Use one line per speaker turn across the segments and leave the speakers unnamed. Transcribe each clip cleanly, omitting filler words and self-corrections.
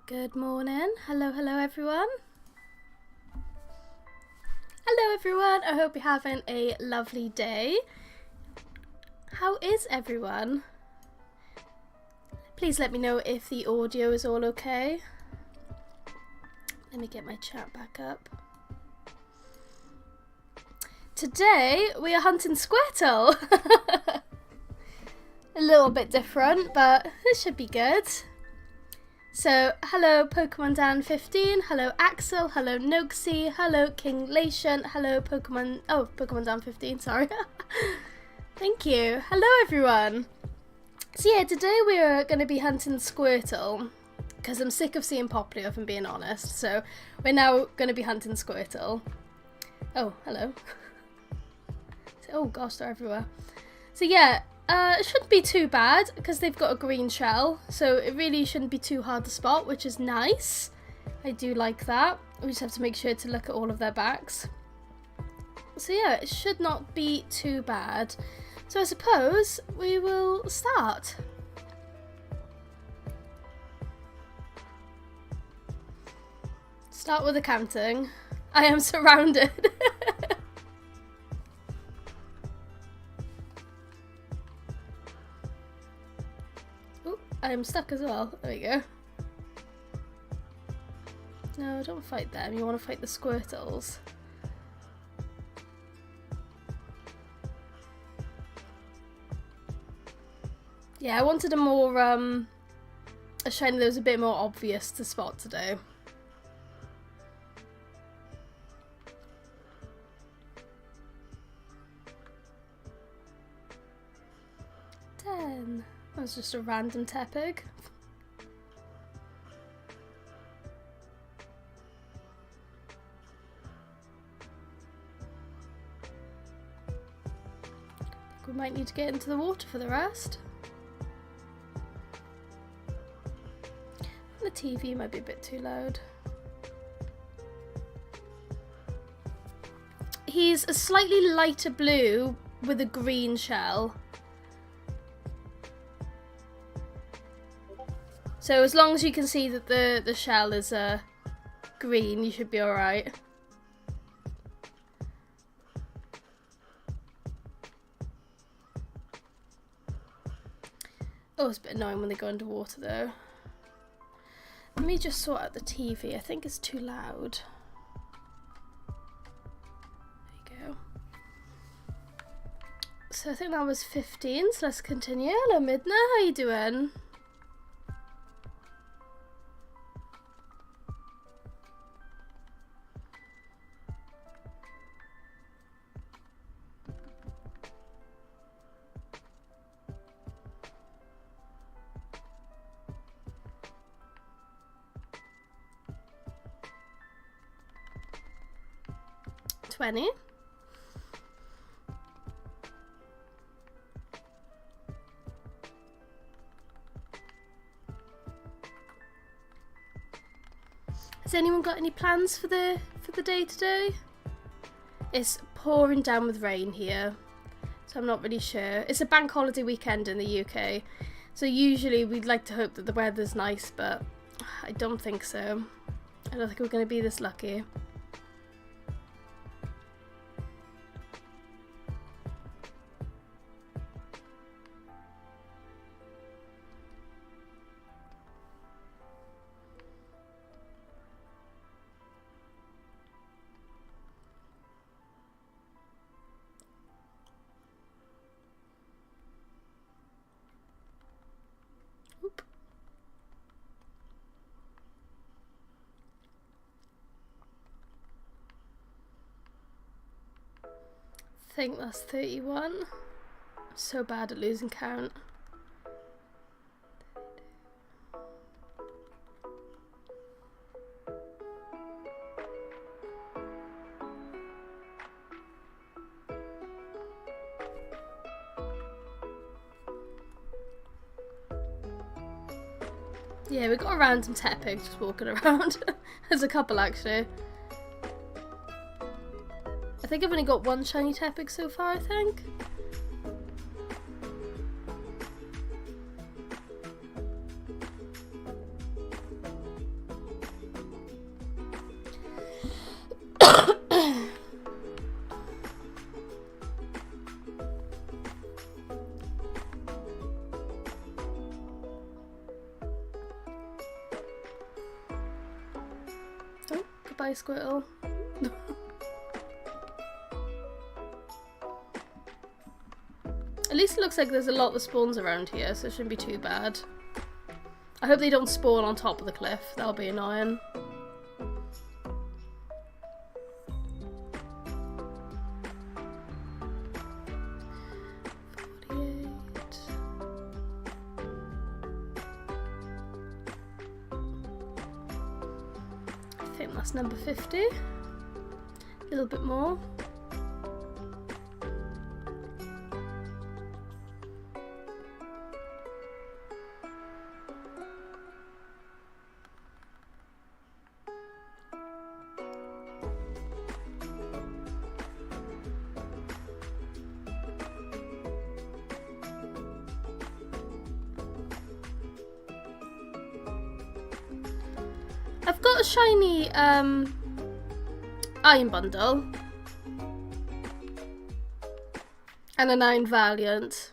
Good morning. Hello everyone. Hello everyone. I hope you're having a lovely day. How is everyone? Please let me know if the audio is all okay. Let me get my chat back up. Today we are hunting Squirtle. A little bit different, but it should be good. So, hello Pokemon Dan 15, hello Axel, hello Noxie, hello King Lation, hello Pokemon Dan 15, sorry. Thank you. Hello everyone. So yeah, today we are going to be hunting Squirtle, because I'm sick of seeing Poplio, if I'm being honest. So, we're now going to be hunting Squirtle. Oh, hello. Oh gosh, they're everywhere. So yeah, it shouldn't be too bad because they've got a green shell, so it really shouldn't be too hard to spot, which is nice. I do like that. We just have to make sure to look at all of their backs. So yeah, it should not be too bad. So I suppose we will start. Start with the counting. I am surrounded. I'm stuck as well. There we go. No, don't fight them. You want to fight the Squirtles. Yeah, I wanted a more, a shiny that was a bit more obvious to spot today. That was just a random Tepig. We might need to get into the water for the rest. The TV might be a bit too loud. He's a slightly lighter blue with a green shell. So as long as you can see that the shell is green, you should be alright. Oh, it's a bit annoying when they go underwater though. Let me just sort out the TV. I think it's too loud. There you go. So I think that was 15, so let's continue. Hello Midna, how you doing? $20. Has anyone got any plans for the day today? It's pouring down with rain here, so I'm not really sure. It's a bank holiday weekend in the UK, so usually we'd like to hope that the weather's nice, but I don't think so. I don't think we're going to be this lucky. I think that's 31. I'm so bad at losing count. Yeah, we got a random Tepig just walking around. There's a couple actually. I think I've only got one shiny Tepig so far, I think. Bye, Squirtle. At least it looks like there's a lot that spawns around here, so it shouldn't be too bad. I hope they don't spawn on top of the cliff. That'll be annoying. I think that's number 50. A little bit more. I've got a shiny Iron Bundle and a 9 Valiant.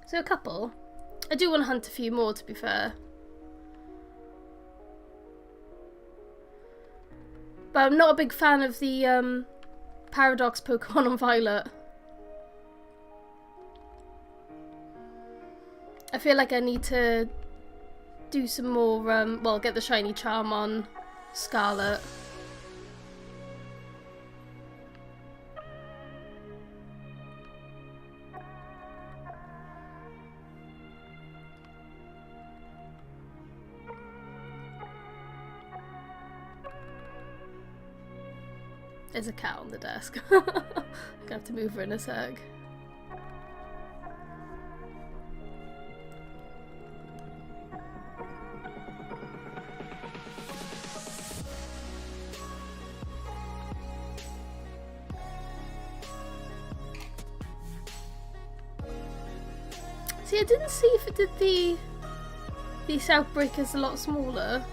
So a couple. I do want to hunt a few more, to be fair. But I'm not a big fan of the Paradox Pokemon on Violet. I feel like I need to do some more, well, get the shiny charm on Scarlet. There's a cat on the desk. I'm gonna have to move her in a sec. See, I didn't see if it did these outbreakers a lot smaller.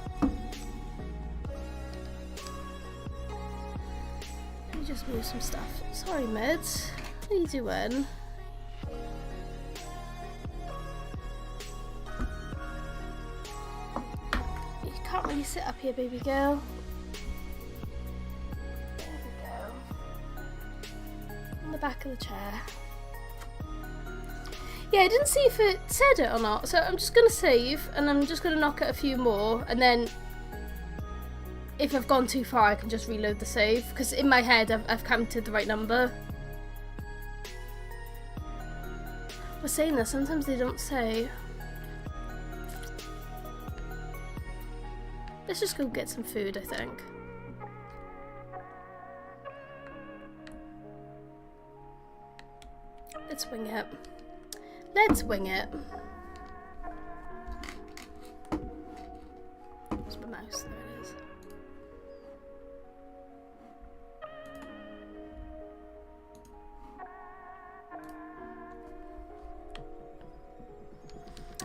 Let me just move some stuff. Sorry, Mids. What are you doing? You can't really sit up here, baby girl. There we go. On the back of the chair. Yeah, I didn't see if it said it or not, so I'm just going to save, and I'm just going to knock out a few more, and then if I've gone too far I can just reload the save, because in my head I've counted the right number. I was saying that sometimes they don't say. Let's just go get some food, I think. Let's wing it. Let's wing it. Where's my mouse? There it is.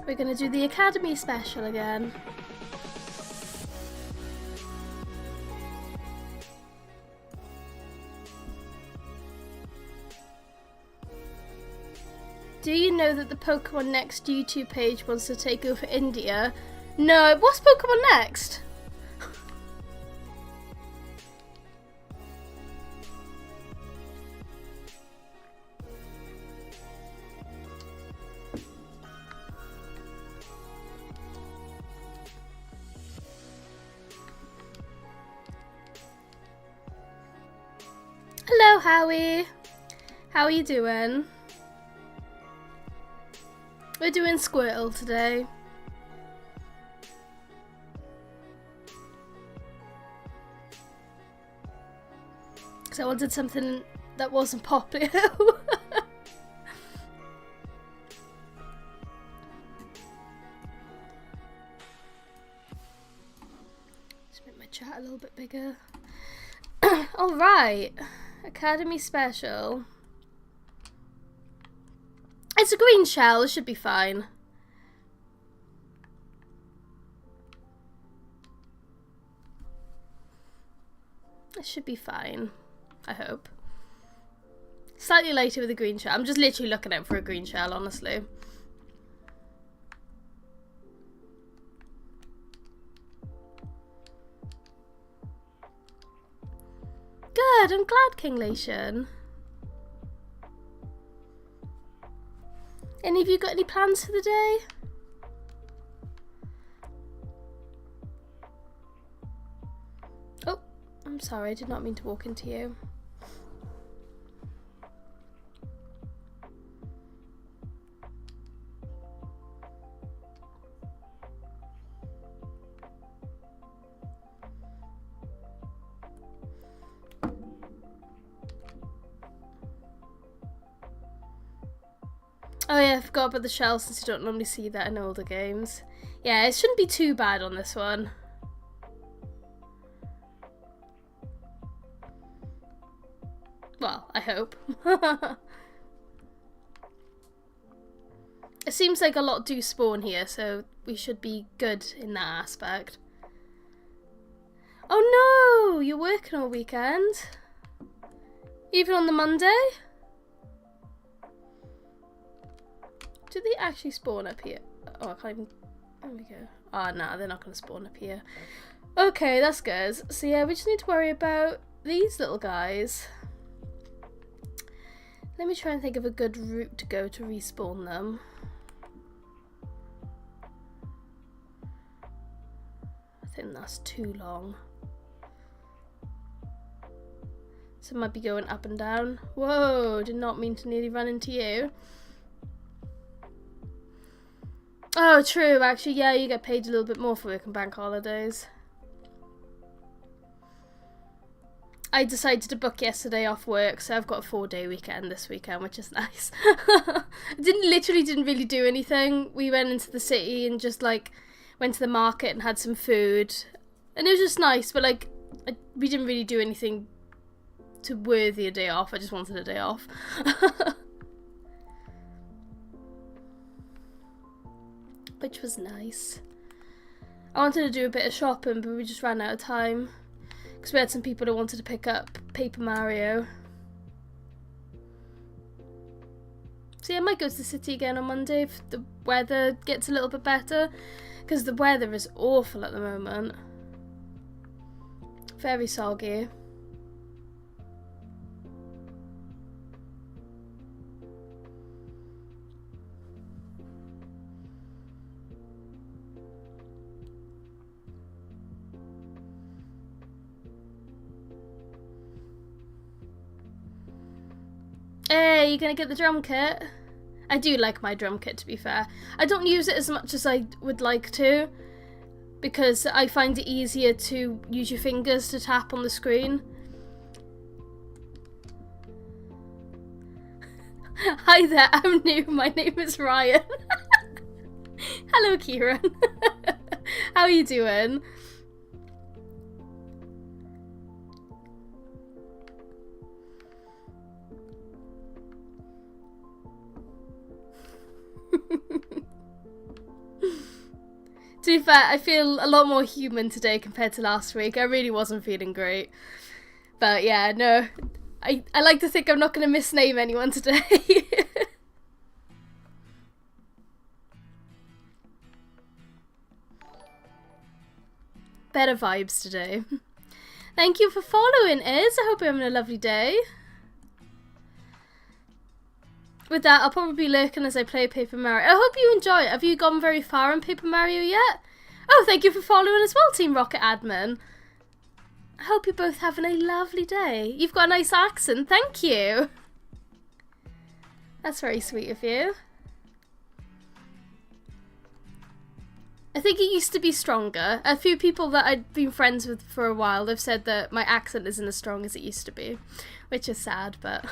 We're gonna do the Academy special again. Do you know that the Pokemon Next YouTube page wants to take over India? No, what's Pokemon Next? Hello, Howie. How are you doing? We're doing Squirtle today. Because I wanted something that wasn't popular. Just make my chat a little bit bigger. Alright. Academy special. It's a green shell, it should be fine. It should be fine, I hope. Slightly later with a green shell. I'm just literally looking out for a green shell, honestly. Good, I'm glad, Kinglation. Any of you got any plans for the day? Oh, I'm sorry, I did not mean to walk into you. Oh yeah, I forgot about the shell since you don't normally see that in older games. Yeah, it shouldn't be too bad on this one. Well, I hope. It seems like a lot do spawn here, so we should be good in that aspect. Oh no! You're working all weekend? Even on the Monday? Do they actually spawn up here? Oh, I can't even... There we go. Oh, no, they're not going to spawn up here. Okay, that's good. So yeah, we just need to worry about these little guys. Let me try and think of a good route to go to respawn them. I think that's too long. So I might be going up and down. Whoa, did not mean to nearly run into you. Oh, true, actually, yeah, you get paid a little bit more for working bank holidays. I decided to book yesterday off work, so I've got a 4-day weekend this weekend, which is nice. Literally didn't really do anything. We went into the city and just, like, went to the market and had some food. And it was just nice, but, like, we didn't really do anything to worthy a day off. I just wanted a day off. Which was nice. I wanted to do a bit of shopping, but we just ran out of time. Because we had some people that wanted to pick up Paper Mario. So yeah, I might go to the city again on Monday if the weather gets a little bit better. Because the weather is awful at the moment. Very soggy. Hey, you gonna get the drum kit? I do like my drum kit, to be fair. I don't use it as much as I would like to, because I find it easier to use your fingers to tap on the screen. Hi there, I'm new. My name is Ryan. Hello, Kieran. How are you doing? To be fair, I feel a lot more human today compared to last week. I really wasn't feeling great. But yeah, no. I like to think I'm not going to misname anyone today. Better vibes today. Thank you for following, Iz. I hope you're having a lovely day. With that, I'll probably be lurking as I play Paper Mario. I hope you enjoy it. Have you gone very far in Paper Mario yet? Oh, thank you for following as well, Team Rocket Admin. I hope you're both having a lovely day. You've got a nice accent. Thank you. That's very sweet of you. I think it used to be stronger. A few people that I'd been friends with for a while have said that my accent isn't as strong as it used to be, which is sad, but...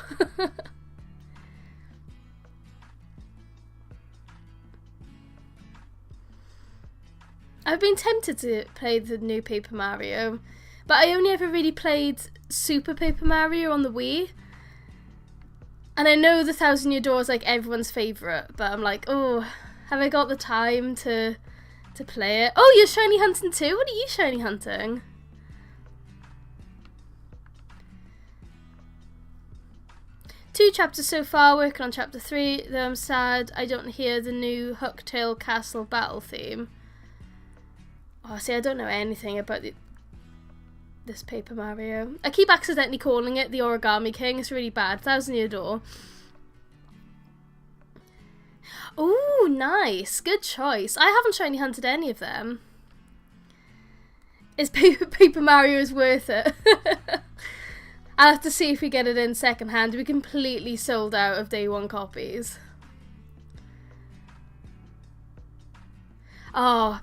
I've been tempted to play the new Paper Mario, but I only ever really played Super Paper Mario on the Wii. And I know the Thousand Year Door is like everyone's favourite, but I'm like, oh, have I got the time to play it? Oh, you're shiny hunting too? What are you shiny hunting? Two chapters so far, working on chapter 3, though I'm sad I don't hear the new Hooktail Castle battle theme. Oh, see, I don't know anything about this Paper Mario. I keep accidentally calling it the Origami King. It's really bad. Thousand Year Door. Ooh, nice. Good choice. I haven't shiny hunted any of them. Is Paper Mario is worth it. I'll have to see if we get it in second hand. We completely sold out of day one copies. Oh,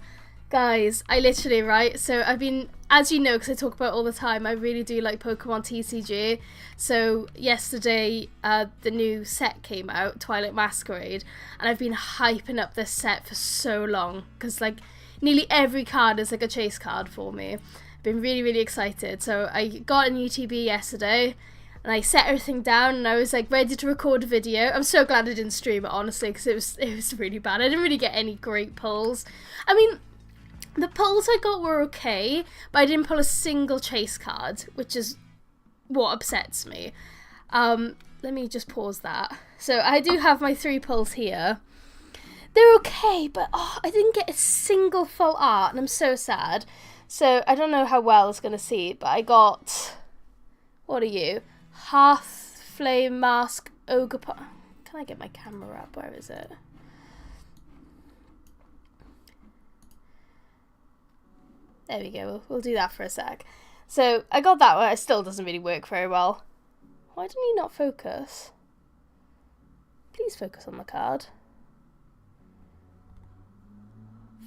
guys, I literally, right? So I've been, as you know, because I talk about it all the time, I really do like Pokemon TCG. So yesterday, the new set came out, Twilight Masquerade, and I've been hyping up this set for so long because like nearly every card is like a chase card for me. I've been really, really excited. So I got a new TB yesterday, and I set everything down, and I was like ready to record a video. I'm so glad I didn't stream it, honestly, because it was really bad. I didn't really get any great pulls. I mean, the pulls I got were okay, but I didn't pull a single chase card, which is what upsets me. Let me just pause that. So I do have my 3 pulls here. They're okay, but I didn't get a single full art, and I'm so sad. So I don't know how well it's going to see, but I got, what are you? Hearth, Flame, Mask, Ogre... Can I get my camera up? Where is it? There we go. We'll do that for a sec. So I got that one. It still doesn't really work very well. Why didn't you not focus? Please focus on the card.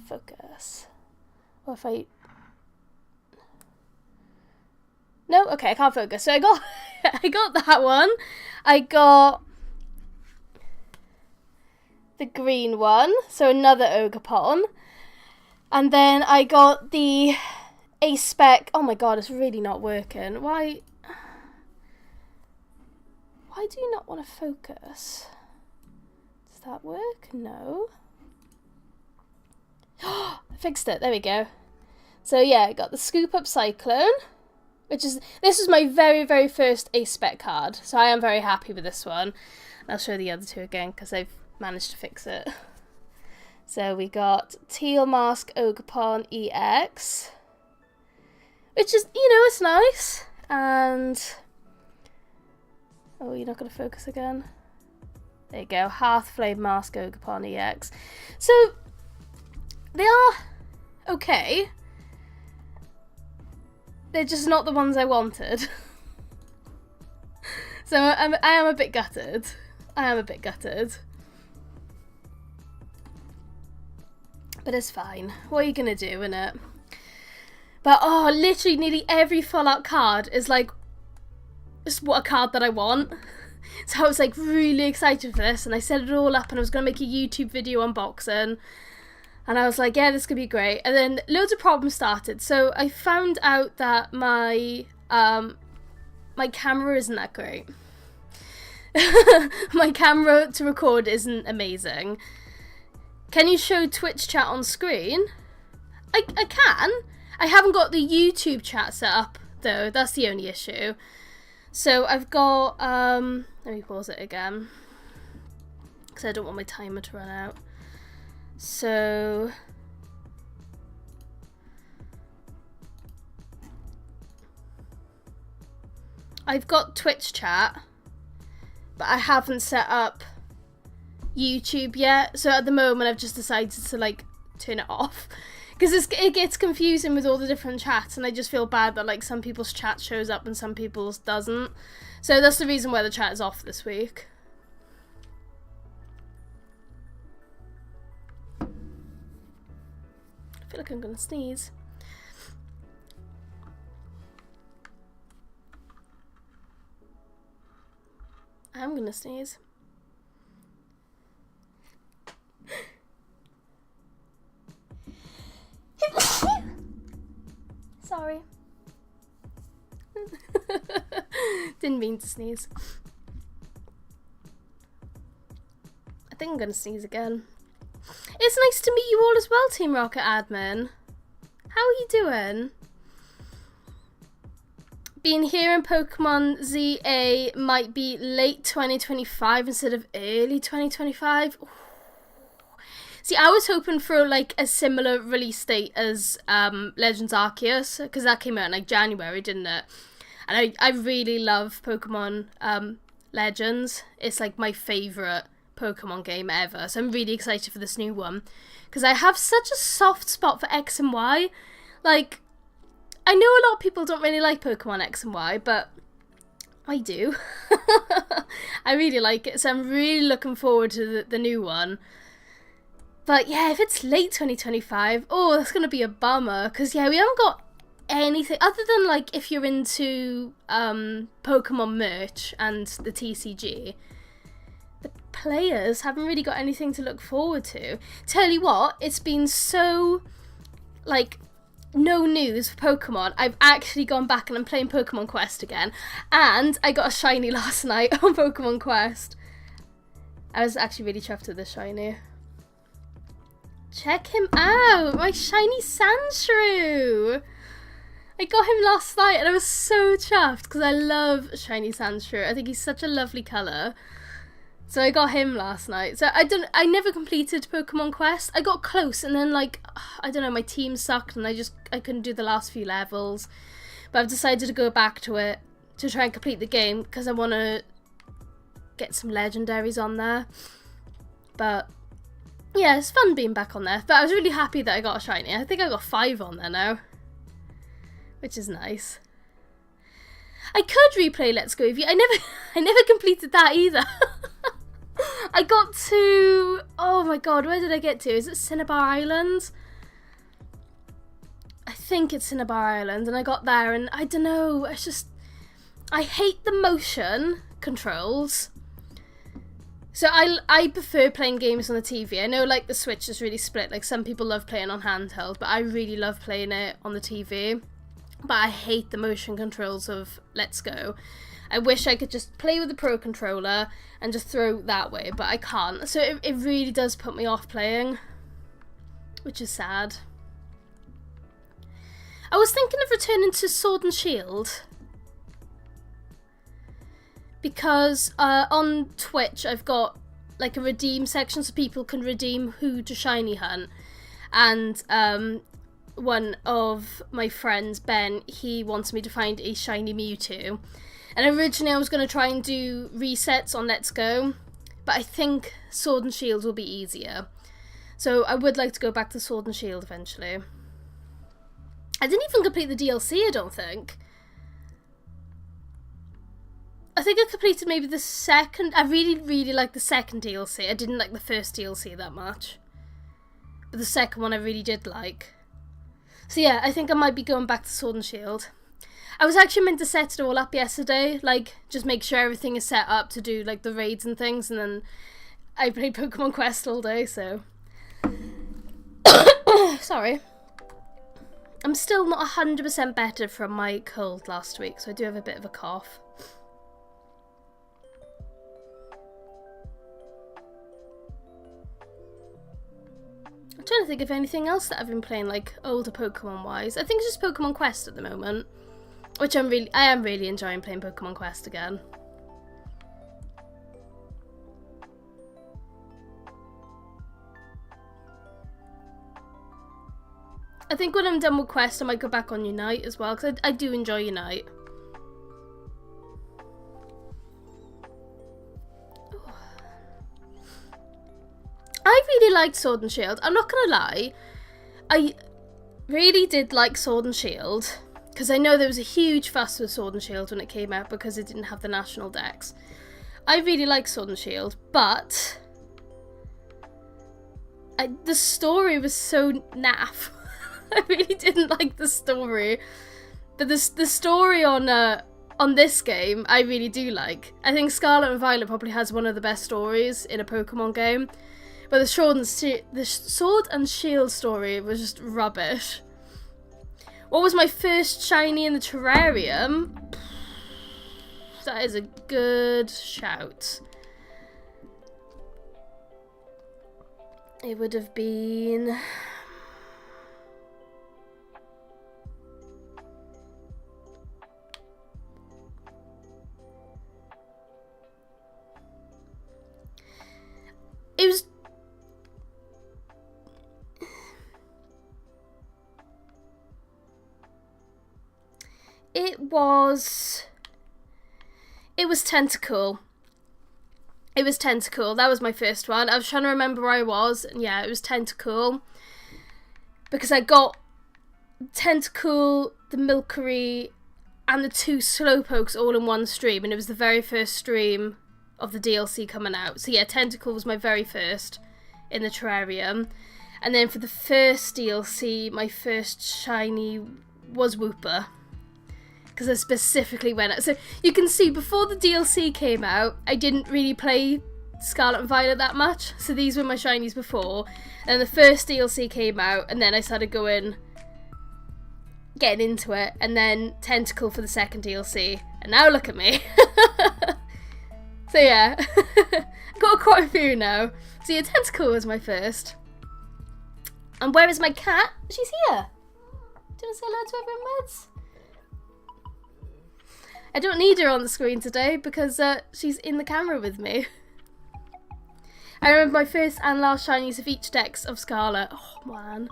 Focus. What if I... No? Okay, I can't focus. So I got I got that one. I got the green one. So another Ogerpon. And then I got the A-Spec. Oh my god, it's really not working. Why do you not want to focus? Does that work? No. I fixed it. There we go. So yeah, I got the Scoop Up Cyclone, which is, this was my very, very first A-Spec card. So I am very happy with this one. And I'll show the other 2 again because I've managed to fix it. So we got Teal Mask Ogerpon EX, which is, you know, it's nice. And, oh, you're not going to focus again? There you go, Hearth Flame Mask Ogerpon EX. So, they are okay. They're just not the ones I wanted. So I am a bit gutted. I am a bit gutted. But it's fine. What are you going to do, innit? But, oh, literally nearly every full art card is like, it's what a card that I want. So I was like really excited for this, and I set it all up, and I was going to make a YouTube video unboxing. And I was like, yeah, this could be great. And then loads of problems started. So I found out that my camera isn't that great. My camera to record isn't amazing. Can you show Twitch chat on screen? I can. I haven't got the YouTube chat set up, though. That's the only issue. So I've got, let me pause it again, because I don't want my timer to run out. So I've got Twitch chat, but I haven't set up YouTube yet. So at the moment I've just decided to like turn it off, because it gets confusing with all the different chats, and I just feel bad that like some people's chat shows up and some people's doesn't. So that's the reason why the chat is off this week. I feel like I'm gonna sneeze. I'm gonna sneeze. Sorry. Didn't mean to sneeze. I think I'm gonna sneeze again. It's nice to meet you all as well, Team Rocket admin. How are you doing? Been hearing Pokemon ZA might be late 2025 instead of early 2025. Ooh. See, I was hoping for like a similar release date as Legends Arceus, because that came out in like January, didn't it? And I really love Pokemon Legends. It's like my favourite Pokemon game ever. So I'm really excited for this new one. Because I have such a soft spot for X and Y. Like, I know a lot of people don't really like Pokemon X and Y, but I do. I really like it. So I'm really looking forward to the new one. But yeah, if it's late 2025, oh, that's going to be a bummer. Because yeah, we haven't got anything other than like if you're into Pokemon merch and the TCG. The players haven't really got anything to look forward to. Tell you what, it's been so like no news for Pokemon. I've actually gone back and I'm playing Pokemon Quest again, and I got a shiny last night on Pokemon Quest. I was actually really chuffed with this shiny. Check him out, my shiny Sandshrew. I got him last night and I was so chuffed because I love shiny Sandshrew. I think he's such a lovely colour. So I got him last night. So I never completed Pokemon Quest. I got close and then like, I don't know, my team sucked and I couldn't do the last few levels. But I've decided to go back to it to try and complete the game because I want to get some legendaries on there. But yeah, it's fun being back on there. But I was really happy that I got a shiny. I think I got 5 on there now, which is nice. I could replay Let's Go Eevee. I never completed that either. I got to, oh my god, where did I get to? Is it Cinnabar Island? I think it's Cinnabar Island, and I got there, and I don't know, it's just, I hate the motion controls. So I prefer playing games on the TV. I know like the Switch is really split, like some people love playing on handheld, but I really love playing it on the TV. But I hate the motion controls of Let's Go. I wish I could just play with the Pro Controller and just throw that way, but I can't. So it really does put me off playing, which is sad. I was thinking of returning to Sword and Shield, because on Twitch I've got like a redeem section so people can redeem who to shiny hunt. And one of my friends, Ben, he wants me to find a shiny Mewtwo. And originally I was going to try and do resets on Let's Go, but I think Sword and Shield will be easier. So I would like to go back to Sword and Shield eventually. I didn't even complete the DLC, I don't think. I think I completed maybe the second. I really liked the second DLC. I didn't like the first DLC that much, but the second one I really did like. So yeah, I think I might be going back to Sword and Shield. I was actually meant to set it all up yesterday, like just make sure everything is set up to do like the raids and things, and then I played Pokemon Quest all day, so sorry. I'm still not 100% better from my cold last week, so I do have a bit of a cough. I'm trying to think of anything else that I've been playing, like older Pokemon wise. I think it's just Pokemon Quest at the moment, which I am really enjoying playing Pokemon Quest again. I think when I'm done with Quest I might go back on Unite as well, because I do enjoy Unite. I really liked Sword and Shield. I'm not gonna lie, I really did like Sword and Shield, because I know there was a huge fuss with Sword and Shield when it came out because it didn't have the national decks. I really like Sword and Shield, but the story was so naff. I really didn't like the story, but the story on this game I really do like. I think Scarlet and Violet probably has one of the best stories in a Pokemon game, but the Sword and Shield story was just rubbish. What was my first shiny in the terrarium? That is a good shout. It would have been... it was Tentacle. It was Tentacle. That was my first one. I was trying to remember where I was, and yeah, it was Tentacle. Because I got Tentacle, the Milcery, and the 2 Slowpokes all in one stream, and it was the very first stream of the DLC coming out. So yeah, Tentacle was my very first in the terrarium. And then for the first DLC, my first shiny was Wooper. Because I specifically went out. So you can see before the DLC came out, I didn't really play Scarlet and Violet that much. So these were my shinies before. And the first DLC came out, and then I started getting into it. And then Tentacle for the second DLC. And now look at me. So yeah, I've got quite a few now. So yeah, Tentacle was my first. And where is my cat? She's here. Do you want to say hello to everyone, Mads? I don't need her on the screen today because she's in the camera with me. I remember my first and last shinies of each deck of Scarlet. Oh man.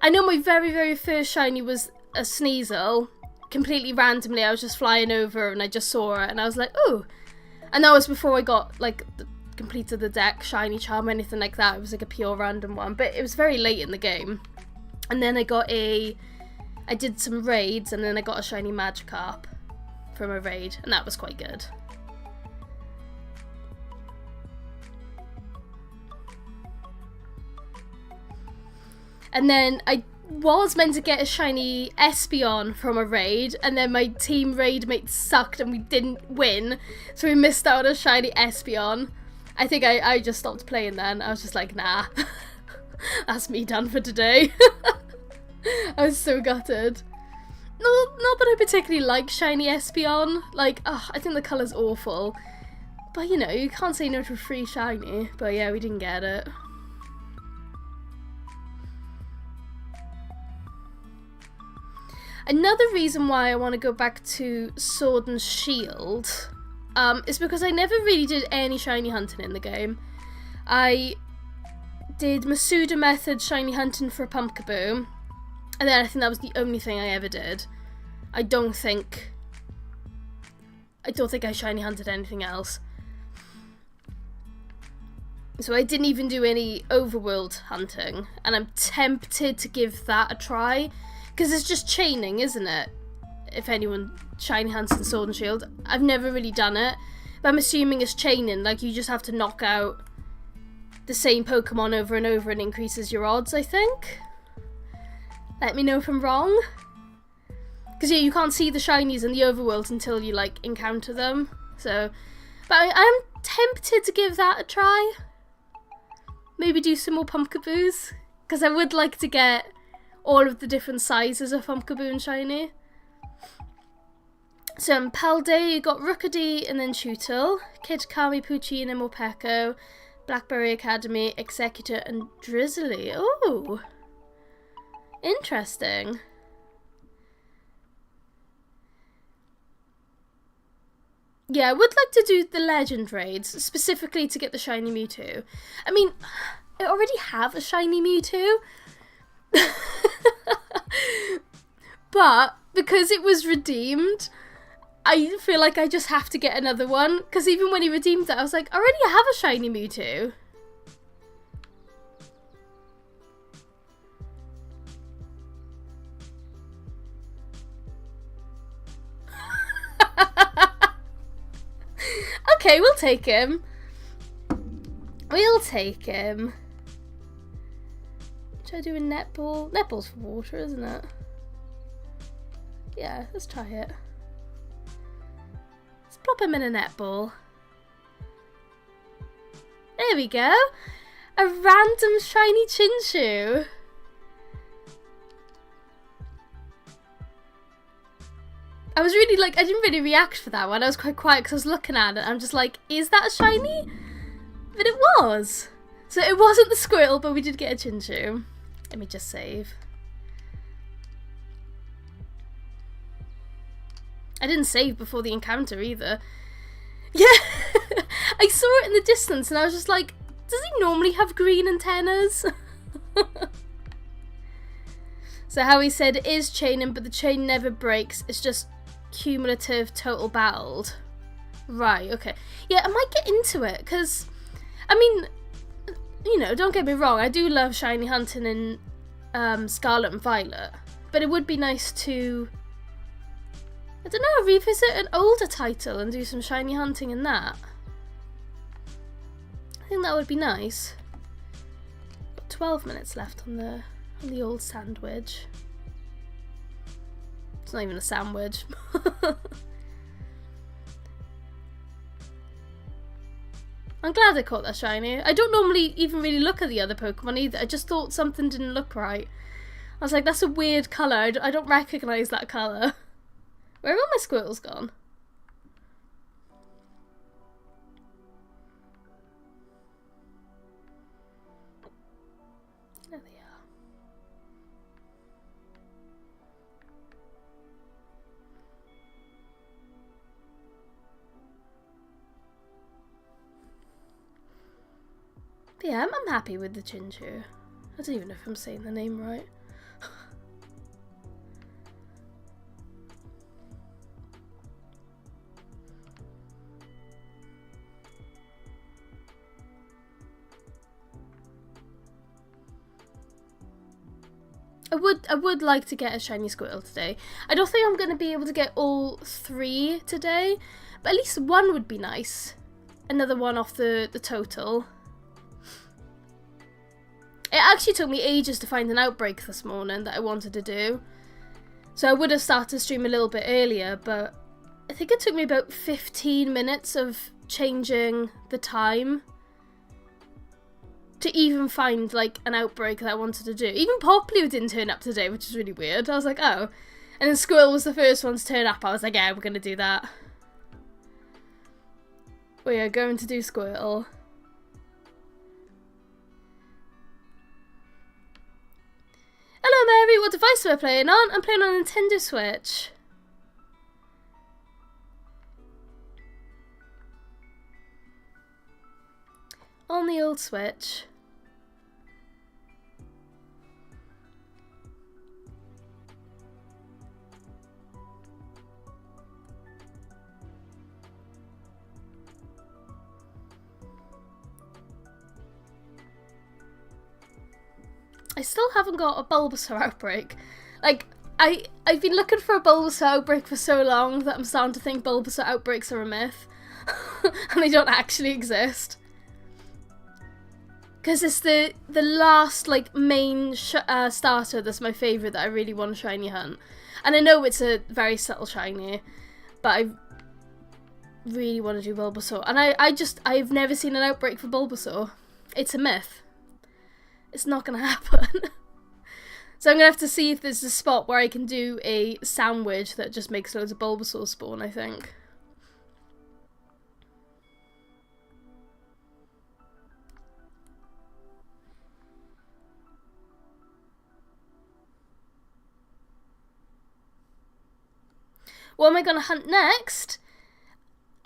I know my very, very first shiny was a Sneasel. Completely randomly, I was just flying over and I just saw her and I was like, ooh. And that was before I got, like, completed the deck, shiny charm, anything like that. It was like a pure random one, but it was very late in the game. And then I did some raids and then I got a shiny Magikarp from a raid, and that was quite good. And then I was meant to get a shiny Espeon from a raid, and then my team raid mate sucked and we didn't win, so we missed out on a shiny Espeon. I think I just stopped playing then. I was just like, nah, that's me done for today. I was so gutted. Not that I particularly like shiny Espeon. Like, I think the colour's awful. But, you know, you can't say no to a free shiny. But yeah, we didn't get it. Another reason why I want to go back to Sword and Shield is because I never really did any shiny hunting in the game. I did Masuda method shiny hunting for a Pumpkaboo. And then I think that was the only thing I ever did. I don't think I shiny hunted anything else. So I didn't even do any overworld hunting. And I'm tempted to give that a try. Because it's just chaining, isn't it? If anyone shiny hunts in Sword and Shield. I've never really done it. But I'm assuming it's chaining. Like, you just have to knock out the same Pokemon over and over and increases your odds, I think. Let me know if I'm wrong. Because yeah, you can't see the shinies in the overworld until you, like, encounter them. So, but I'm tempted to give that a try. Maybe do some more Pumpkaboos. Because I would like to get all of the different sizes of Pumpkaboo and shiny. So in Palday, you got Rookidee and then Chewtle, Kid Kami, Poochyena, and Morpeko, Blackberry Academy, Executor, and Drizzly. Oh! Interesting. Yeah, I would like to do the Legend raids, specifically to get the shiny Mewtwo. I mean, I already have a shiny Mewtwo. But, because it was redeemed, I feel like I just have to get another one. Because even when he redeemed it, I was like, I already have a shiny Mewtwo. Okay, we'll take him. We'll take him. Should I do a netball? Netball's for water, isn't it? Yeah, let's try it. Let's plop him in a netball. There we go. A random shiny Chinchou. I was really like, I didn't really react for that one. I was quite quiet because I was looking at it. I'm just like, is that a shiny? But it was. So it wasn't the Squirtle, but we did get a Chinchou. Let me just save. I didn't save before the encounter either. Yeah, I saw it in the distance and I was just like, does he normally have green antennas? So how he said it is chaining, but the chain never breaks. It's just cumulative total battled. Right, okay. Yeah, I might get into it, because, I mean, you know, don't get me wrong, I do love shiny hunting in Scarlet and Violet, but it would be nice to, I don't know, revisit an older title and do some shiny hunting in that. I think that would be nice. Got 12 minutes left on the old sandwich. It's not even a sandwich. I'm glad I caught that shiny. I don't normally even really look at the other Pokemon either. I just thought something didn't look right. I was like, that's a weird colour. I don't recognise that colour. Where have all my Squirtles gone? There they are. But yeah, I'm happy with the Chinchou. I don't even know if I'm saying the name right. I would like to get a shiny Squirtle today. I don't think I'm going to be able to get all 3 today, but at least one would be nice. Another one off the total. It actually took me ages to find an outbreak this morning that I wanted to do. So I would have started the stream a little bit earlier, but I think it took me about 15 minutes of changing the time to even find, like, an outbreak that I wanted to do. Even Popplio didn't turn up today, which is really weird. I was like, oh. And then Squirtle was the first one to turn up. I was like, yeah, we're going to do that. We are going to do Squirtle. Hello, Mary. What device am I playing on? I'm playing on Nintendo Switch. On the old Switch. I still haven't got a Bulbasaur outbreak. Like, I've been looking for a Bulbasaur outbreak for so long that I'm starting to think Bulbasaur outbreaks are a myth. And they don't actually exist. Because it's the last, like, main starter that's my favourite that I really want to shiny hunt. And I know it's a very subtle shiny, but I really want to do Bulbasaur. And I've never seen an outbreak for Bulbasaur. It's a myth. It's not going to happen. So I'm going to have to see if there's a spot where I can do a sandwich that just makes loads of Bulbasaur spawn, I think. What am I going to hunt next?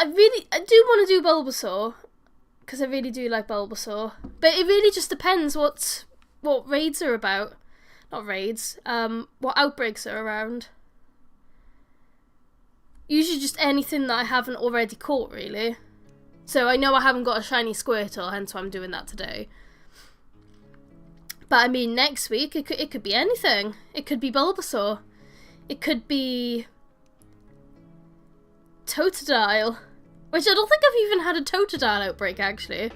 I do want to do Bulbasaur, because I really do like Bulbasaur. But it really just depends what raids are about. Not raids, what outbreaks are around. Usually just anything that I haven't already caught, really. So I know I haven't got a shiny Squirtle, hence why I'm doing that today. But I mean, next week, it could be anything. It could be Bulbasaur. It could be Totodile. Which I don't think I've even had a Totodile outbreak, actually.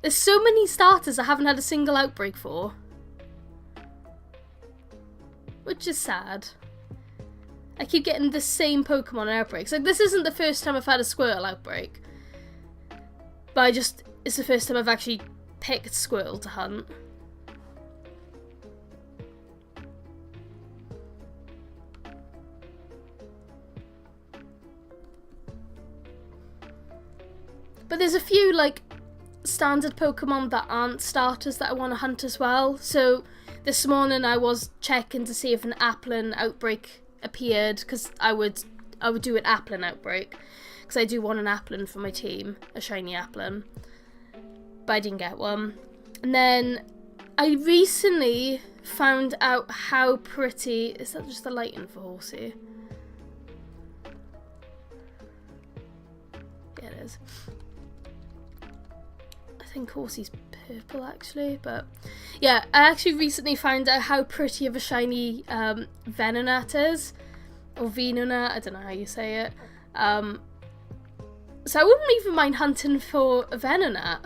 There's so many starters I haven't had a single outbreak for. Which is sad. I keep getting the same Pokemon outbreaks. Like, this isn't the first time I've had a Squirtle outbreak. But it's the first time I've actually picked Squirtle to hunt. But there's a few, like, standard Pokemon that aren't starters that I want to hunt as well. So this morning I was checking to see if an Applin outbreak appeared, because I would do an Applin outbreak, because I do want an Applin for my team, a shiny Applin, but I didn't get one. And then I recently found out how pretty, is that just the lighting for Horsey? is. I think Horsey's purple actually, but yeah, I actually recently found out how pretty of a shiny Venonat is, or Venonat, I don't know how you say it. So I wouldn't even mind hunting for a Venonat,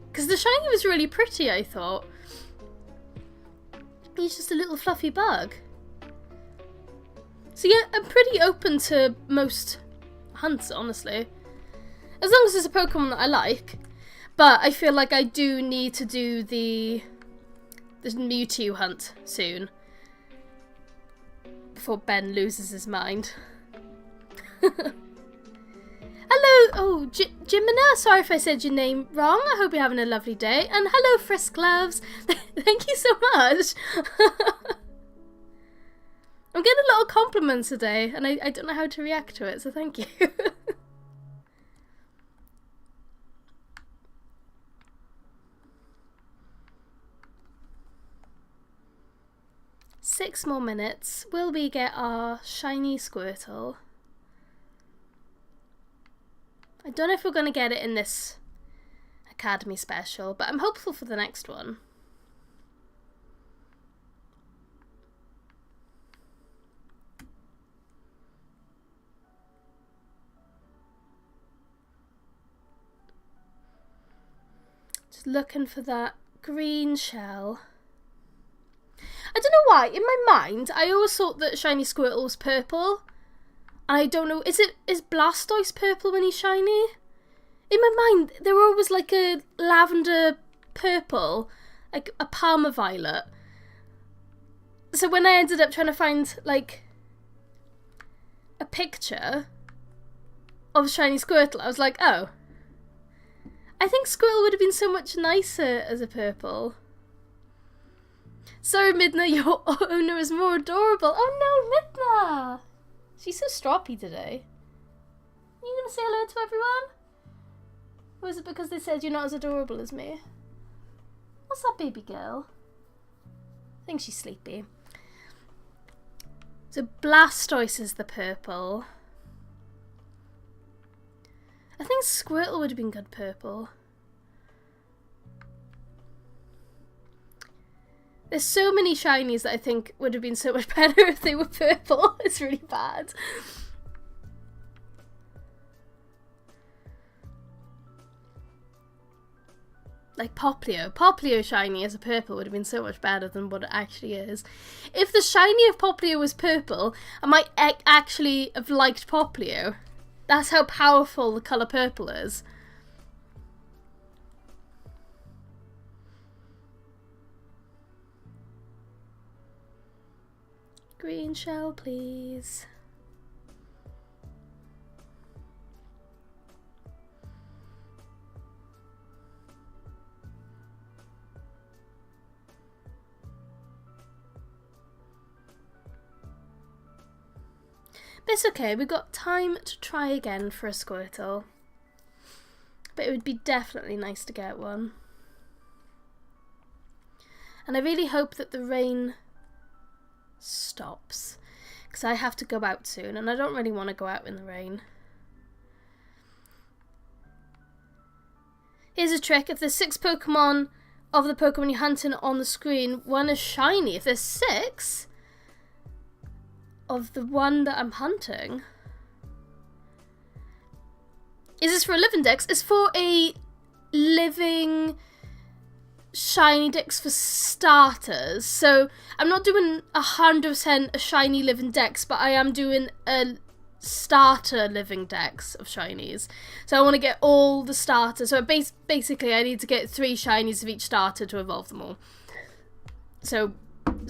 because the shiny was really pretty, I thought. He's just a little fluffy bug. So yeah, I'm pretty open to most hunts, honestly. As long as it's a Pokemon that I like. But I feel like I do need to do the Mewtwo hunt soon. Before Ben loses his mind. Hello, oh, Jimina, sorry if I said your name wrong. I hope you're having a lovely day. And hello, Frisk Gloves. Thank you so much. I'm getting a lot of compliments today, and I don't know how to react to it, so thank you. 6 more minutes. Will we get our shiny Squirtle? I don't know if we're going to get it in this Academy special, but I'm hopeful for the next one. Just looking for that green shell. I don't know why, in my mind, I always thought that shiny Squirtle was purple. I don't know, is Blastoise purple when he's shiny? In my mind, they were always like a lavender purple, like a Palmer violet. So when I ended up trying to find, like, a picture of shiny Squirtle, I was like, oh. I think Squirtle would have been so much nicer as a purple. Sorry, Midna, your owner is more adorable. Oh no, Midna! She's so stroppy today. Are you going to say hello to everyone? Or is it because they said you're not as adorable as me? What's that baby girl? I think she's sleepy. So Blastoise is the purple. I think Squirtle would have been good purple. There's so many shinies that I think would have been so much better if they were purple. It's really bad. Like Poplio. Poplio shiny as a purple would have been so much better than what it actually is. If the shiny of Poplio was purple, I might actually have liked Poplio. That's how powerful the colour purple is. Green shell, please. But it's okay, we've got time to try again for a Squirtle. But it would be definitely nice to get one. And I really hope that the rain stops, because I have to go out soon and I don't really want to go out in the rain. Here's a trick: if there's 6 Pokemon of the Pokemon you're hunting on the screen, one is shiny. If there's 6 of the one that I'm hunting, is this for a living dex? It's for a living shiny dex for starters. So I'm not doing 100% a shiny living dex, but I am doing a starter living dex of shinies. So I want to get all the starters. So basically I need to get 3 shinies of each starter to evolve them all. So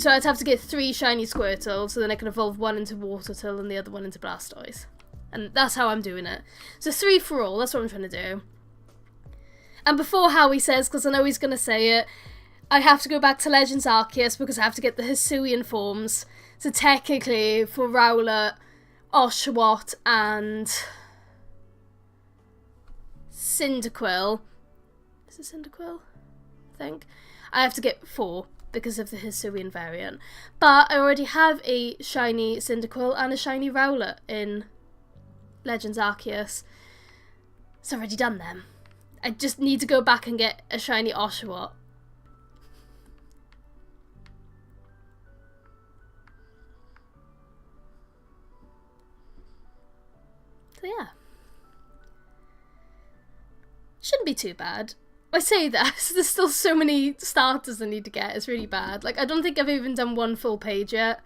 I'd have to get 3 shiny Squirtle, so then I can evolve one into Watertill and the other one into Blastoise. And that's how I'm doing it. So 3 for all, that's what I'm trying to do. And before Howie says, because I know he's going to say it, I have to go back to Legends Arceus because I have to get the Hisuian forms. So technically, for Rowlet, Oshawott, and Cyndaquil, is it Cyndaquil? I think. I have to get 4 because of the Hisuian variant. But I already have a shiny Cyndaquil and a shiny Rowlet in Legends Arceus. It's already done them. I just need to go back and get a shiny Oshawott. So yeah. Shouldn't be too bad. I say that, there's still so many starters I need to get, it's really bad. Like, I don't think I've even done one full page yet.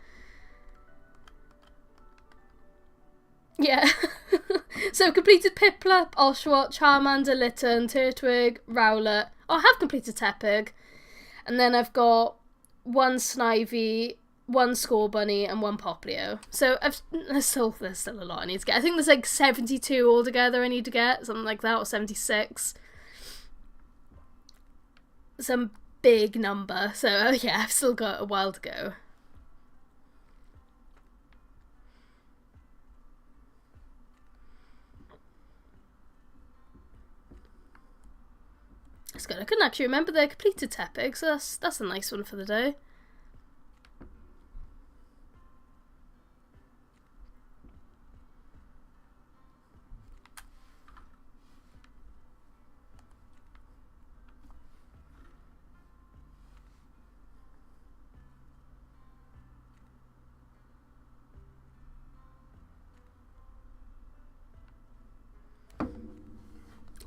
Yeah. So I've completed Piplup, Oshawott, Charmander, Litten, Turtwig, Rowlet. Oh, I have completed Tepig. And then I've got one Snivy, one Scorbunny, and one Poplio. So there's still a lot I need to get. I think there's like 72 altogether I need to get, something like that, or 76. Some big number. So yeah, I've still got a while to go. That's good. I couldn't actually remember the completed Tepig, so that's a nice one for the day.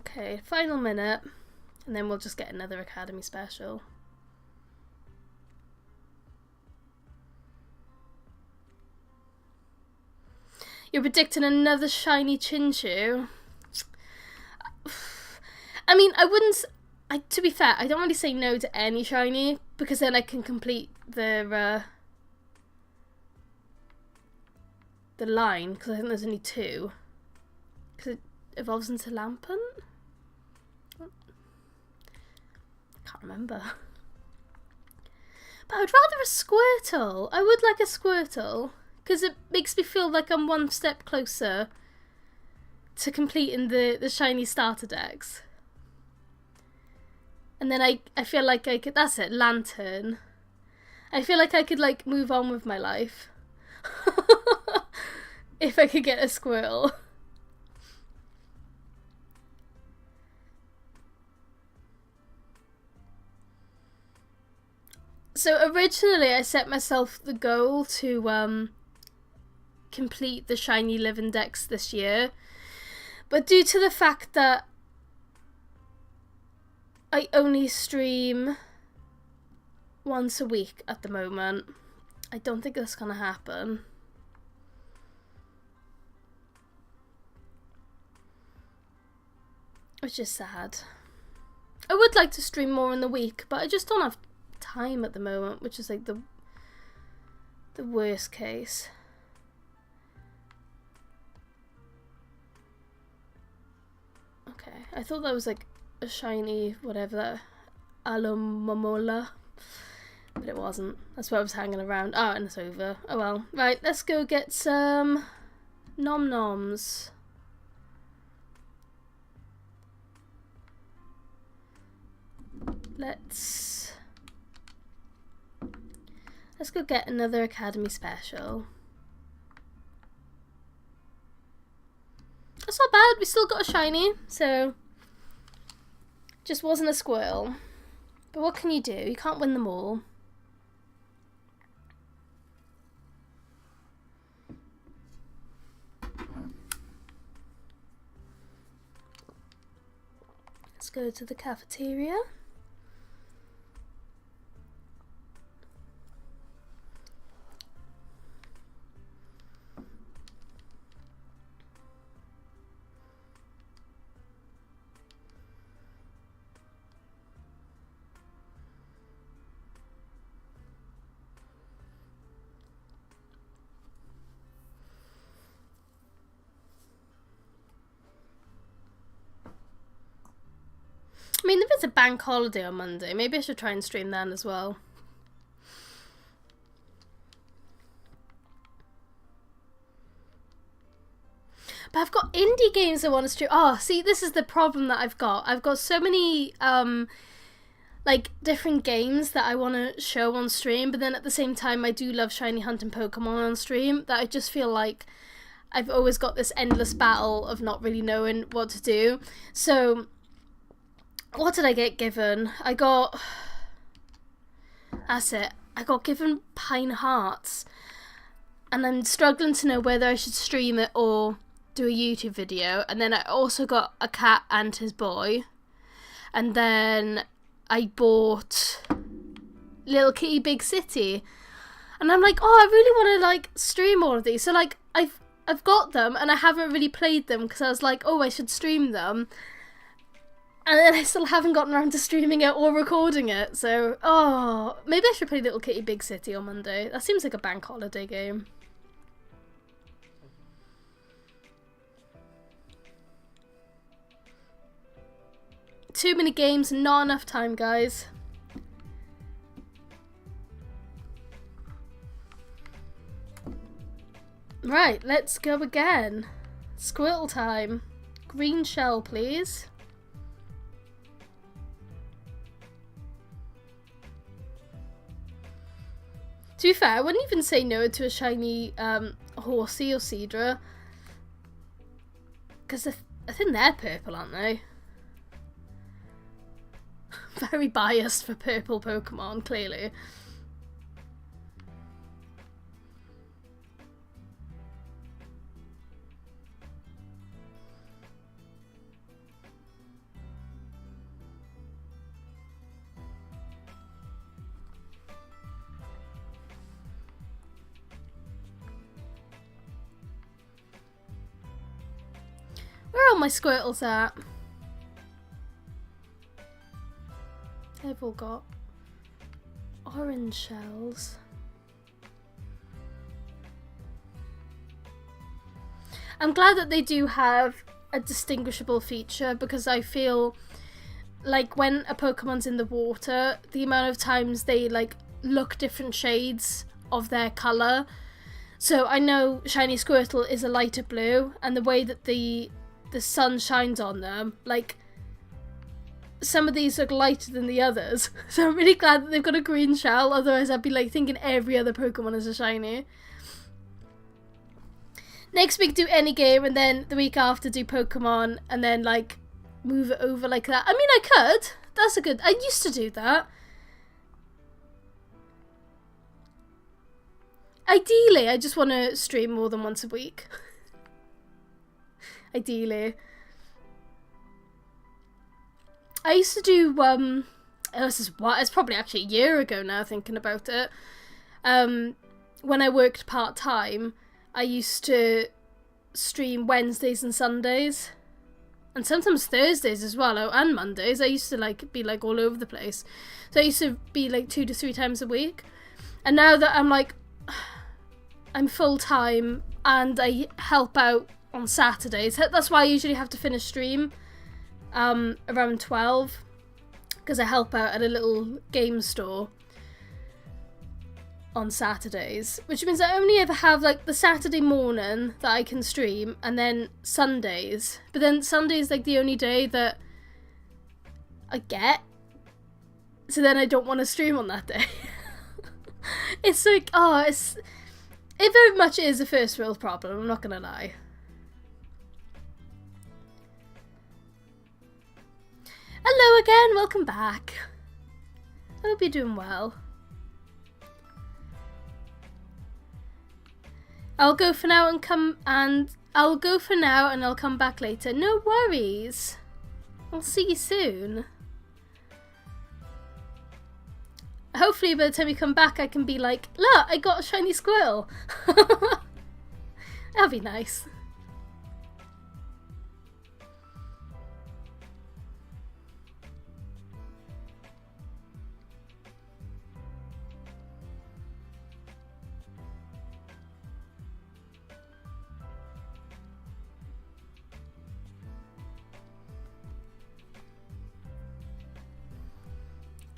Okay, final minute, and then we'll just get another Academy special. You're predicting another shiny Chinchou? I mean, to be fair, I don't really say no to any shiny, because then I can complete the line, because I think there's only 2. Because it evolves into Lampent? Can't remember. But I would rather a Squirtle. I would like a Squirtle, because it makes me feel like I'm one step closer to completing the shiny starter decks. And then I feel like I could, that's it, Lantern. I feel like I could like move on with my life. If I could get a Squirtle. So originally I set myself the goal to complete the shiny living decks this year, but due to the fact that I only stream once a week at the moment, I don't think that's gonna happen. Which is sad. I would like to stream more in the week, but I just don't have time at the moment, which is like the worst case. Okay, I thought that was like a shiny whatever, Alomomola, but it wasn't. That's why I was hanging around. Oh, and it's over. Oh well. Right, let's go get some nom noms. Let's go get another Academy special. That's not bad, we still got a shiny, so just wasn't a Squirtle. But what can you do? You can't win them all. Let's go to the cafeteria. I mean, if it's a bank holiday on Monday, maybe I should try and stream then as well. But I've got indie games I want to stream. Oh, see, this is the problem that I've got. I've got so many, like, different games that I want to show on stream, but then at the same time, I do love shiny hunting Pokemon on stream, that I just feel like I've always got this endless battle of not really knowing what to do. So, what did I get given? That's it. I got given Pine Hearts. And I'm struggling to know whether I should stream it or do a YouTube video. And then I also got a cat and his boy. And then I bought Little Kitty Big City. And I'm like, oh, I really want to like stream all of these. So like I've got them and I haven't really played them because I was like, oh, I should stream them. And then I still haven't gotten around to streaming it or recording it. So, oh, maybe I should play Little Kitty Big City on Monday. That seems like a bank holiday game. Too many games, not enough time, guys. Right, let's go again. Squirtle time. Green shell, please. To be fair, I wouldn't even say no to a shiny Horsey or Seadra. Because I think they're purple, aren't they? Very biased for purple Pokemon, clearly. Where are all my Squirtles at? They've all got orange shells. I'm glad that they do have a distinguishable feature because I feel like when a Pokemon's in the water, the amount of times they like look different shades of their colour. So I know Shiny Squirtle is a lighter blue, and the way that the sun shines on them, like some of these look lighter than the others. So I'm really glad that they've got a green shell, otherwise I'd be like thinking every other Pokemon is a shiny. Next week do any game, and then the week after do Pokemon, and then like move it over like that. I mean, I could. That's a good... I used to do that. Ideally, I just want to stream more than once a week. Ideally. I used to do, it's probably actually a year ago now, thinking about it. When I worked part-time, I used to stream Wednesdays and Sundays. And sometimes Thursdays as well, and Mondays. I used to, like, be, like, all over the place. So I used to be, like, 2 to 3 times a week. And now that I'm, like, I'm full-time and I help out on Saturdays. That's why I usually have to finish stream around 12, because I help out at a little game store on Saturdays, which means I only ever have like the Saturday morning that I can stream, and then Sundays. But then Sunday's like the only day that I get, so then I don't want to stream on that day. It's like, it very much is a first world problem, I'm not gonna lie. Hello again, welcome back. I hope you're doing well. I'll go for now and I'll come back later. No worries. I'll see you soon. Hopefully by the time you come back I can be like, look, I got a shiny Squirtle. That'll be nice.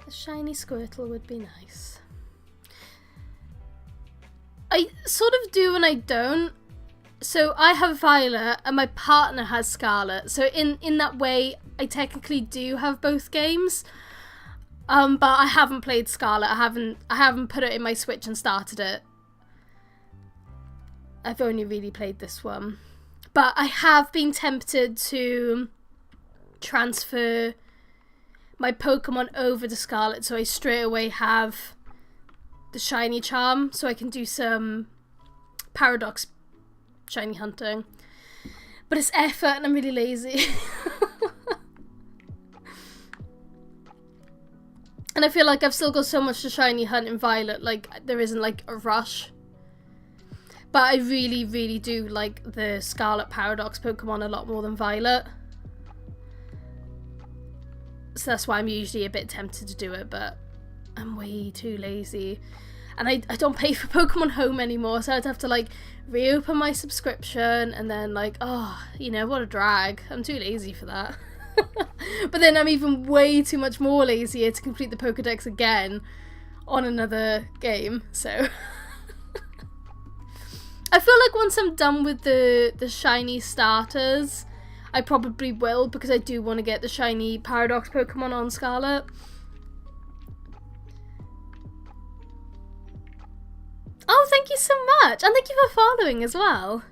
A shiny Squirtle would be nice. I sort of do and I don't. So I have Violet and my partner has Scarlet. So in that way, I technically do have both games. But I haven't played Scarlet. I haven't put it in my Switch and started it. I've only really played this one. But I have been tempted to transfer my Pokemon over to Scarlet, so I straight away have the shiny charm, so I can do some Paradox shiny hunting. But it's effort and I'm really lazy. And I feel like I've still got so much to shiny hunt in Violet, like there isn't like a rush. But I really, really do like the Scarlet Paradox Pokemon a lot more than Violet. So that's why I'm usually a bit tempted to do it, but I'm way too lazy. And I don't pay for Pokemon Home anymore, so I'd have to like reopen my subscription and then like, oh, you know, what a drag. I'm too lazy for that. But then I'm even way too much more lazier to complete the Pokedex again on another game, so... I feel like once I'm done with the shiny starters, I probably will, because I do want to get the shiny Paradox Pokemon on Scarlet. Oh, thank you so much! And thank you for following as well.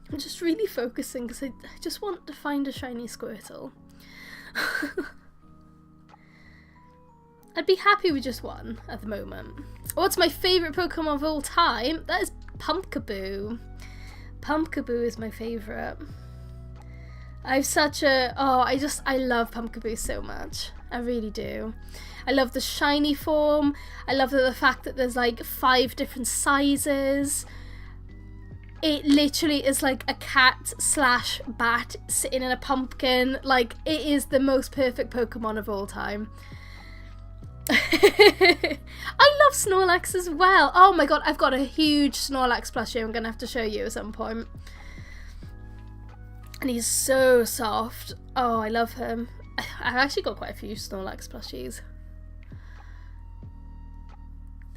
I'm just really focusing because I just want to find a shiny Squirtle. I'd be happy with just one at the moment. What's my favourite Pokemon of all time? That is Pumpkaboo. Pumpkaboo is my favourite. I've such a... Oh, I love Pumpkaboo so much. I really do. I love the shiny form. I love the fact that there's like 5 different sizes. It literally is like a cat / bat sitting in a pumpkin. Like, it is the most perfect Pokemon of all time. I love Snorlax as well. Oh my god, I've got a huge Snorlax plushie I'm going to have to show you at some point. And he's so soft. Oh, I love him. I've actually got quite a few Snorlax plushies.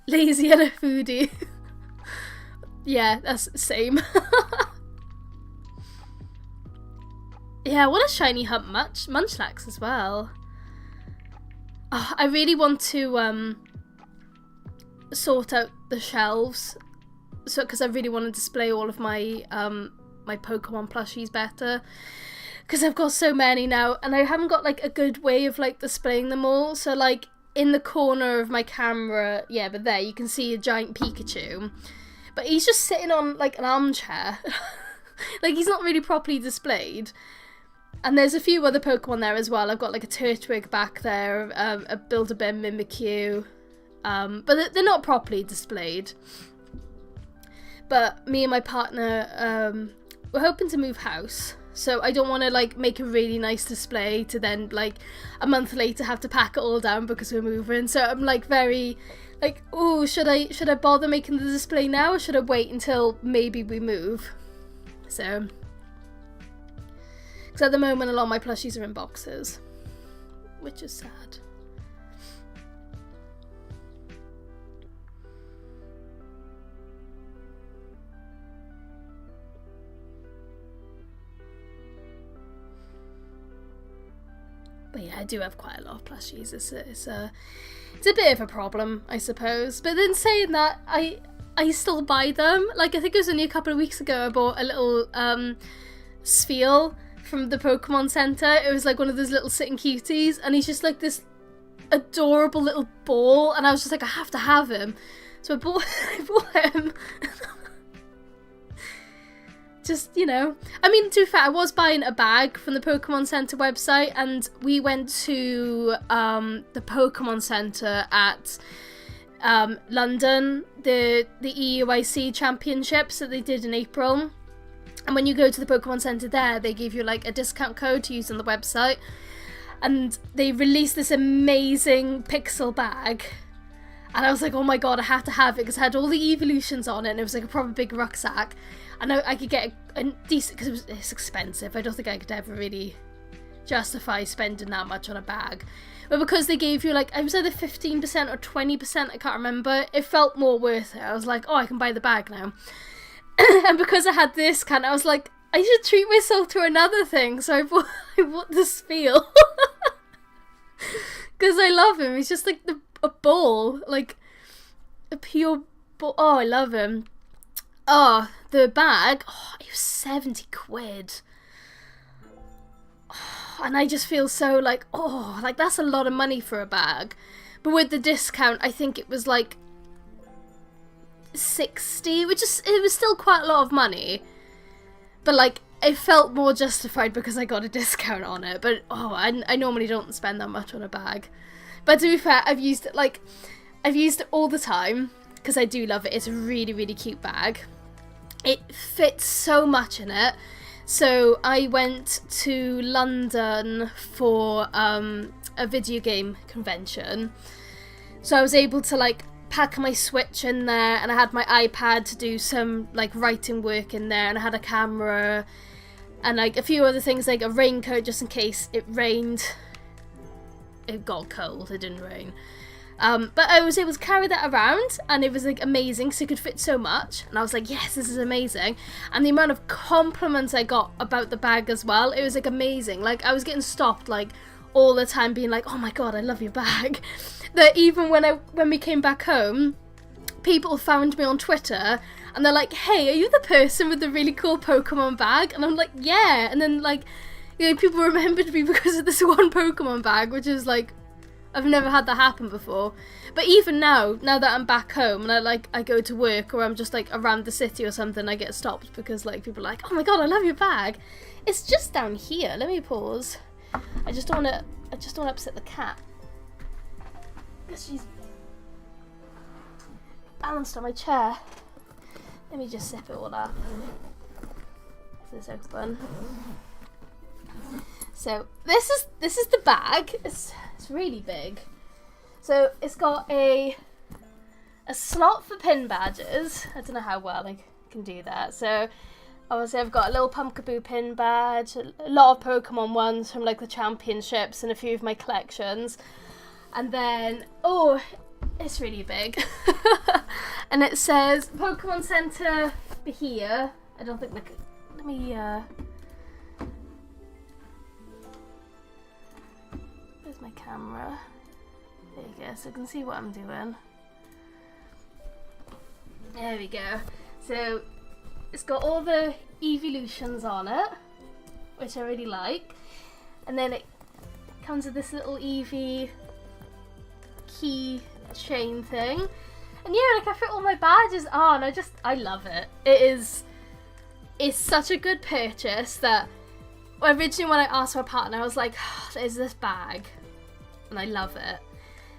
Lazy and a foodie. Yeah, that's the same. Yeah, what a shiny hunt Munchlax as well. Oh, I really want to sort out the shelves, so because I really want to display all of my my Pokemon plushies better, because I've got so many now and I haven't got like a good way of like displaying them all. So like in the corner of my camera, yeah, but there you can see a giant Pikachu. But he's just sitting on, like, an armchair. Like, he's not really properly displayed. And there's a few other Pokemon there as well. I've got, like, a Turtwig back there, a Build-A-Bear Mimikyu. But they're not properly displayed. But me and my partner, we're hoping to move house. So I don't want to, like, make a really nice display to then, like, a month later have to pack it all down because we're moving. So I'm, like, very... Like, oh, should I bother making the display now, or should I wait until maybe we move? So, because at the moment a lot of my plushies are in boxes, which is sad. But yeah, I do have quite a lot of plushies. It's a bit of a problem, I suppose. But then saying that, I still buy them. Like, I think it was only a couple of weeks ago I bought a little Spheal from the Pokemon Center. It was like one of those little sitting cuties, and he's just like this adorable little ball, and I was just like, I have to have him. So I bought him. Just, you know. I mean, to be fair, I was buying a bag from the Pokemon Center website, and we went to the Pokemon Center at London, the EUIC championships that they did in April. And when you go to the Pokemon Center there, they give you like a discount code to use on the website. And they released this amazing pixel bag. And I was like, oh my god, I have to have it, because it had all the evolutions on it, and it was like a proper big rucksack. And I could get a decent, because it's expensive. I don't think I could ever really justify spending that much on a bag. But because they gave you like, it was either 15% or 20%, I can't remember, it felt more worth it. I was like, oh, I can buy the bag now. And because I had this kind, I was like, I should treat myself to another thing. So I bought the Spiel. Because I love him. He's just like a ball. Like a pure ball. Oh, I love him. Oh, the bag. Oh, it was 70 quid. Oh, and I just feel so like, oh, like that's a lot of money for a bag. But with the discount, I think it was like 60, which is, it was still quite a lot of money. But like, it felt more justified because I got a discount on it. But oh, I normally don't spend that much on a bag. But to be fair, I've used it all the time because I do love it. It's a really, really cute bag. It fits so much in it. So I went to London for a video game convention. So I was able to like pack my Switch in there, and I had my iPad to do some like writing work in there, and I had a camera and like a few other things, like a raincoat just in case it rained. It got cold, it didn't rain. But I was able to carry that around, and it was like amazing because it could fit so much, and I was like, yes, this is amazing. And the amount of compliments I got about the bag as well, it was like amazing. Like I was getting stopped like all the time being like, oh my god, I love your bag. That even when we came back home, people found me on Twitter and they're like, hey, are you the person with the really cool Pokemon bag? And I'm like, yeah. And then like, you know, people remembered me because of this one Pokemon bag, which is like, I've never had that happen before. But even now that I'm back home and I go to work, or I'm just like around the city or something, I get stopped because like people are like, oh my god, I love your bag. It's just down here. Let me pause. I just don't want to upset the cat. Because she's balanced on my chair. Let me just zip it all up. This is open. So this is the bag. It's really big. So it's got a slot for pin badges. I don't know how well I can do that. So obviously I've got a little Pumpkaboo pin badge, a lot of Pokemon ones from like the championships and a few of my collections. And then, oh, it's really big. And it says Pokemon Center here. I don't think let me where's my camera? There you go, so you can see what I'm doing. There we go. So it's got all the evolutions on it, which I really like. And then it comes with this little Eevee key chain thing. And yeah, like I fit all my badges on. I love it. It's such a good purchase that originally when I asked my partner, I was like, oh, there's this bag. And I love it.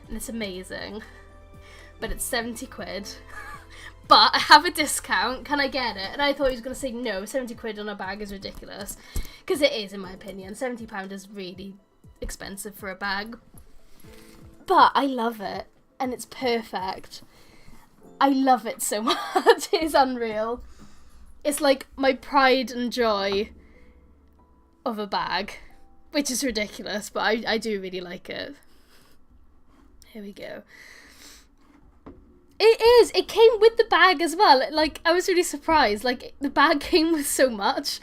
And it's amazing. But it's 70 quid. But I have a discount, can I get it? And I thought he was going to say no, 70 quid on a bag is ridiculous. Because it is, in my opinion. £70 is really expensive for a bag. But I love it. And it's perfect. I love it so much. It is unreal. It's like my pride and joy of a bag. Which is ridiculous, but I do really like it. Here we go. It is. It came with the bag as well. Like, I was really surprised. Like, the bag came with so much.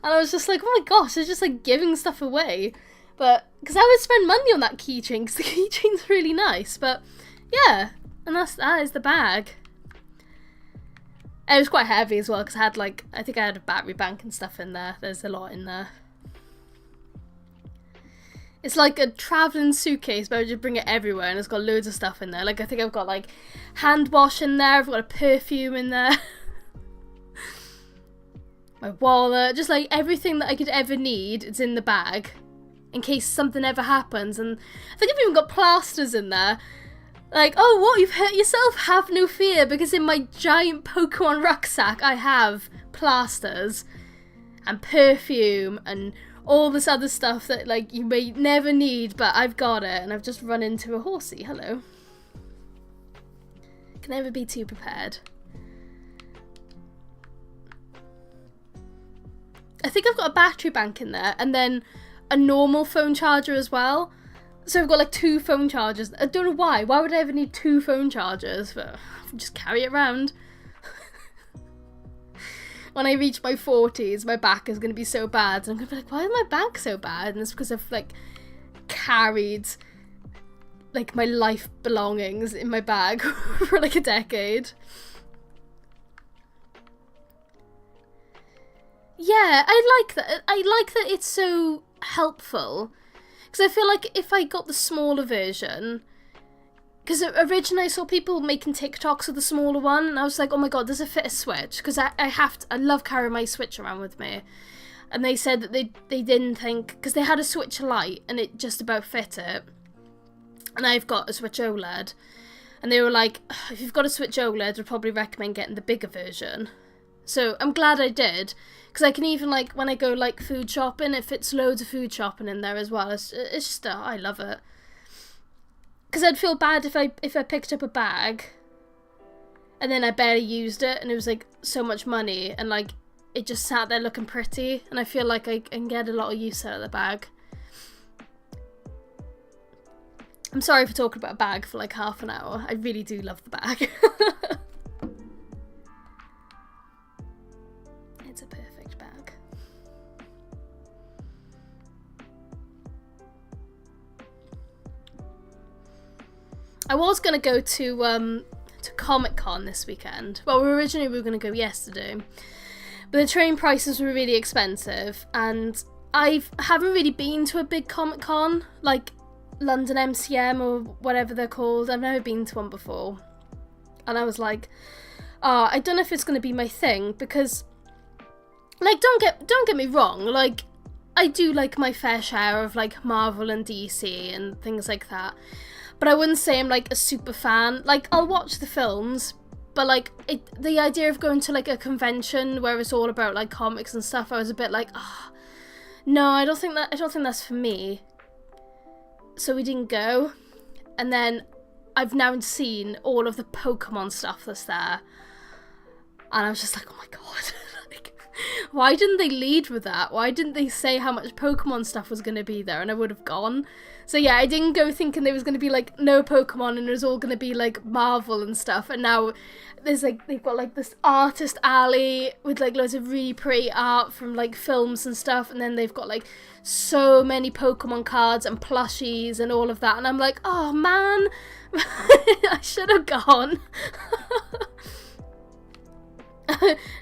And I was just like, oh my gosh, it's just like giving stuff away. But, because I would spend money on that keychain, because the keychain's really nice. But, yeah. And that is the bag. It was quite heavy as well, because I had like, I think I had a battery bank and stuff in there. There's a lot in there. It's like a travelling suitcase, but I just bring it everywhere, and it's got loads of stuff in there. Like, I think I've got, like, hand wash in there, I've got a perfume in there. My wallet, just, like, everything that I could ever need, it's in the bag. In case something ever happens, and I think I've even got plasters in there. Like, oh, what, you've hurt yourself? Have no fear, because in my giant Pokemon rucksack, I have plasters, and perfume, and all this other stuff that like you may never need, but I've got it, and I've just run into a horsey. Hello. Can never be too prepared. I think I've got a battery bank in there, and then a normal phone charger as well. So I've got like 2 phone chargers. I don't know why. Why would I ever need 2 phone chargers? But just carry it around. When I reach my 40s, my back is going to be so bad. And I'm going to be like, why is my back so bad? And it's because I've like carried like my life belongings in my bag for like a decade. Yeah, I like that. I like that it's so helpful. Because I feel like if I got the smaller version, because originally I saw people making TikToks of the smaller one, and I was like, oh my god, does it fit a Switch? Because I love carrying my Switch around with me. And they said that they didn't think, because they had a Switch Lite, and it just about fit it. And I've got a Switch OLED. And they were like, if you've got a Switch OLED, I'd probably recommend getting the bigger version. So I'm glad I did. Because I can even, like, when I go, like, food shopping, it fits loads of food shopping in there as well. It's just, I love it. Because I'd feel bad if I picked up a bag and then I barely used it and it was, like, so much money and, like, it just sat there looking pretty. And I feel like I can get a lot of use out of the bag. I'm sorry for talking about a bag for, like, half an hour. I really do love the bag. It's a perfect bag. I was going to go to Comic-Con this weekend. Well, originally we were going to go yesterday. But the train prices were really expensive. And I haven't really been to a big Comic-Con. Like London MCM or whatever they're called. I've never been to one before. And I was like, oh, I don't know if it's going to be my thing. Because, like, don't get me wrong. Like, I do like my fair share of, like, Marvel and DC and things like that. But I wouldn't say I'm, like, a super fan. Like, I'll watch the films, but, like, the idea of going to, like, a convention where it's all about, like, comics and stuff, I was a bit like, oh, no, I don't think that's for me. So we didn't go. And then I've now seen all of the Pokemon stuff that's there. And I was just like, oh my god. Like, why didn't they lead with that? Why didn't they say how much Pokemon stuff was going to be there? And I would have gone. So yeah, I didn't go thinking there was going to be, like, no Pokemon and it was all going to be, like, Marvel and stuff. And now there's, like, they've got, like, this artist alley with, like, loads of really pretty art from, like, films and stuff. And then they've got, like, so many Pokemon cards and plushies and all of that. And I'm like, oh, man, I should have gone.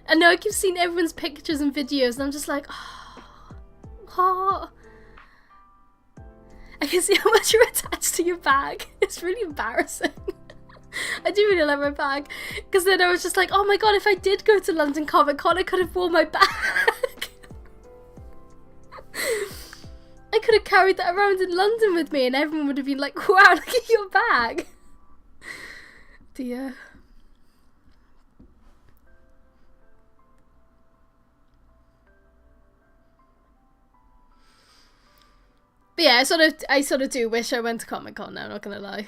I know I keep seeing everyone's pictures and videos and I'm just like, oh. I can see how much you're attached to your bag. It's really embarrassing. I do really like my bag. Because then I was just like, oh my god, if I did go to London Comic Con, I could have worn my bag. I could have carried that around in London with me and everyone would have been like, wow, look at your bag. Dear. But yeah, I sort of do wish I went to Comic-Con now, I'm not gonna lie.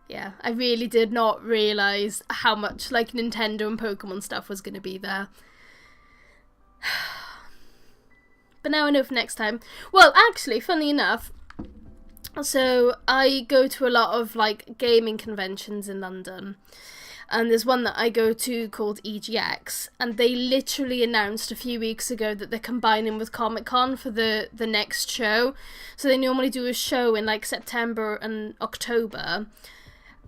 Yeah, I really did not realise how much, like, Nintendo and Pokemon stuff was gonna be there. But now I know for next time. Well, actually, funny enough, so I go to a lot of, like, gaming conventions in London. And there's one that I go to called EGX, and they literally announced a few weeks ago that they're combining with Comic-Con for the next show. So they normally do a show in, like, September and October,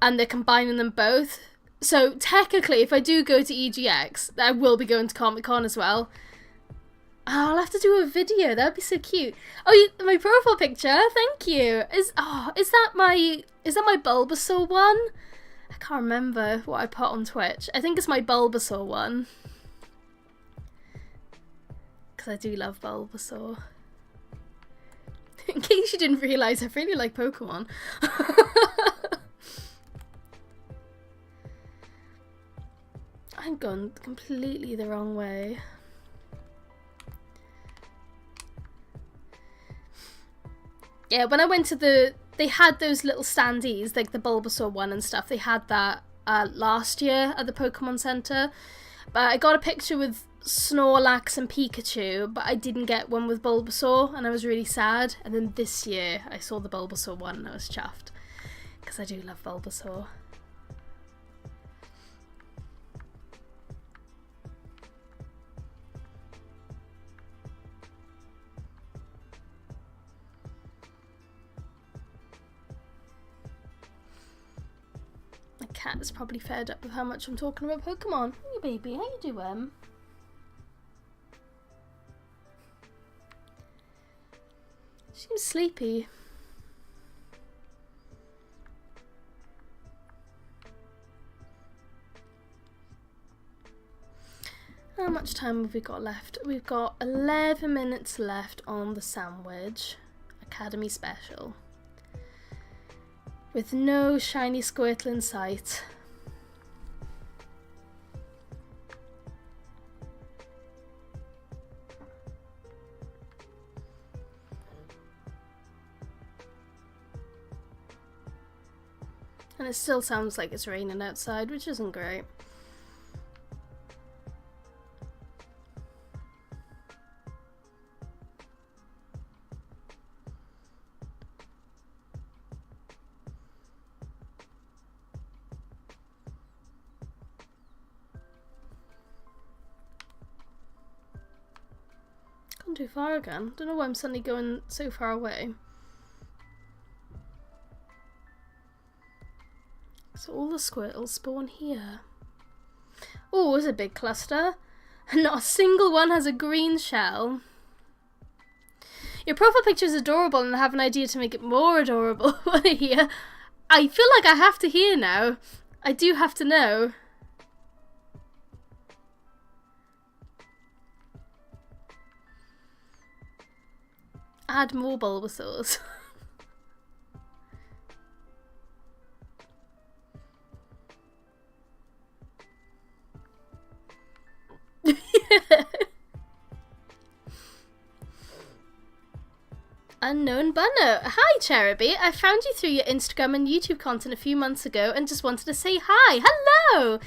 and they're combining them both. So technically, if I do go to EGX, I will be going to Comic-Con as well. Oh, I'll have to do a video. That would be so cute. Oh, my profile picture. Thank you. Is that my Bulbasaur one? I can't remember what I put on Twitch. I think it's my Bulbasaur one. Because I do love Bulbasaur. In case you didn't realise, I really like Pokemon. I've gone completely the wrong way. Yeah, when I went to they had those little standees, like the Bulbasaur one and stuff. They had that last year at the Pokemon Center. But I got a picture with Snorlax and Pikachu, but I didn't get one with Bulbasaur, and I was really sad. And then this year I saw the Bulbasaur one and I was chuffed, because I do love Bulbasaur. My cat is probably fed up with how much I'm talking about Pokemon. Hey baby, how you doing? She seems sleepy. How much time have we got left? We've got 11 minutes left on the Sandwich Academy Special, with no shiny Squirtle in sight. And it still sounds like it's raining outside, which isn't great. Gone too far again. Don't know why I'm suddenly going so far away. So all the Squirtles spawn here. Oh, it's a big cluster. Not a single one has a green shell. Your profile picture is adorable, and I have an idea to make it more adorable. What I hear. I feel like I have to hear now. I do have to know. Add more Bulbasaurs. Unknown Bunno. Hi Cheruby, I found you through your Instagram and YouTube content a few months ago and just wanted to say hi. Hello!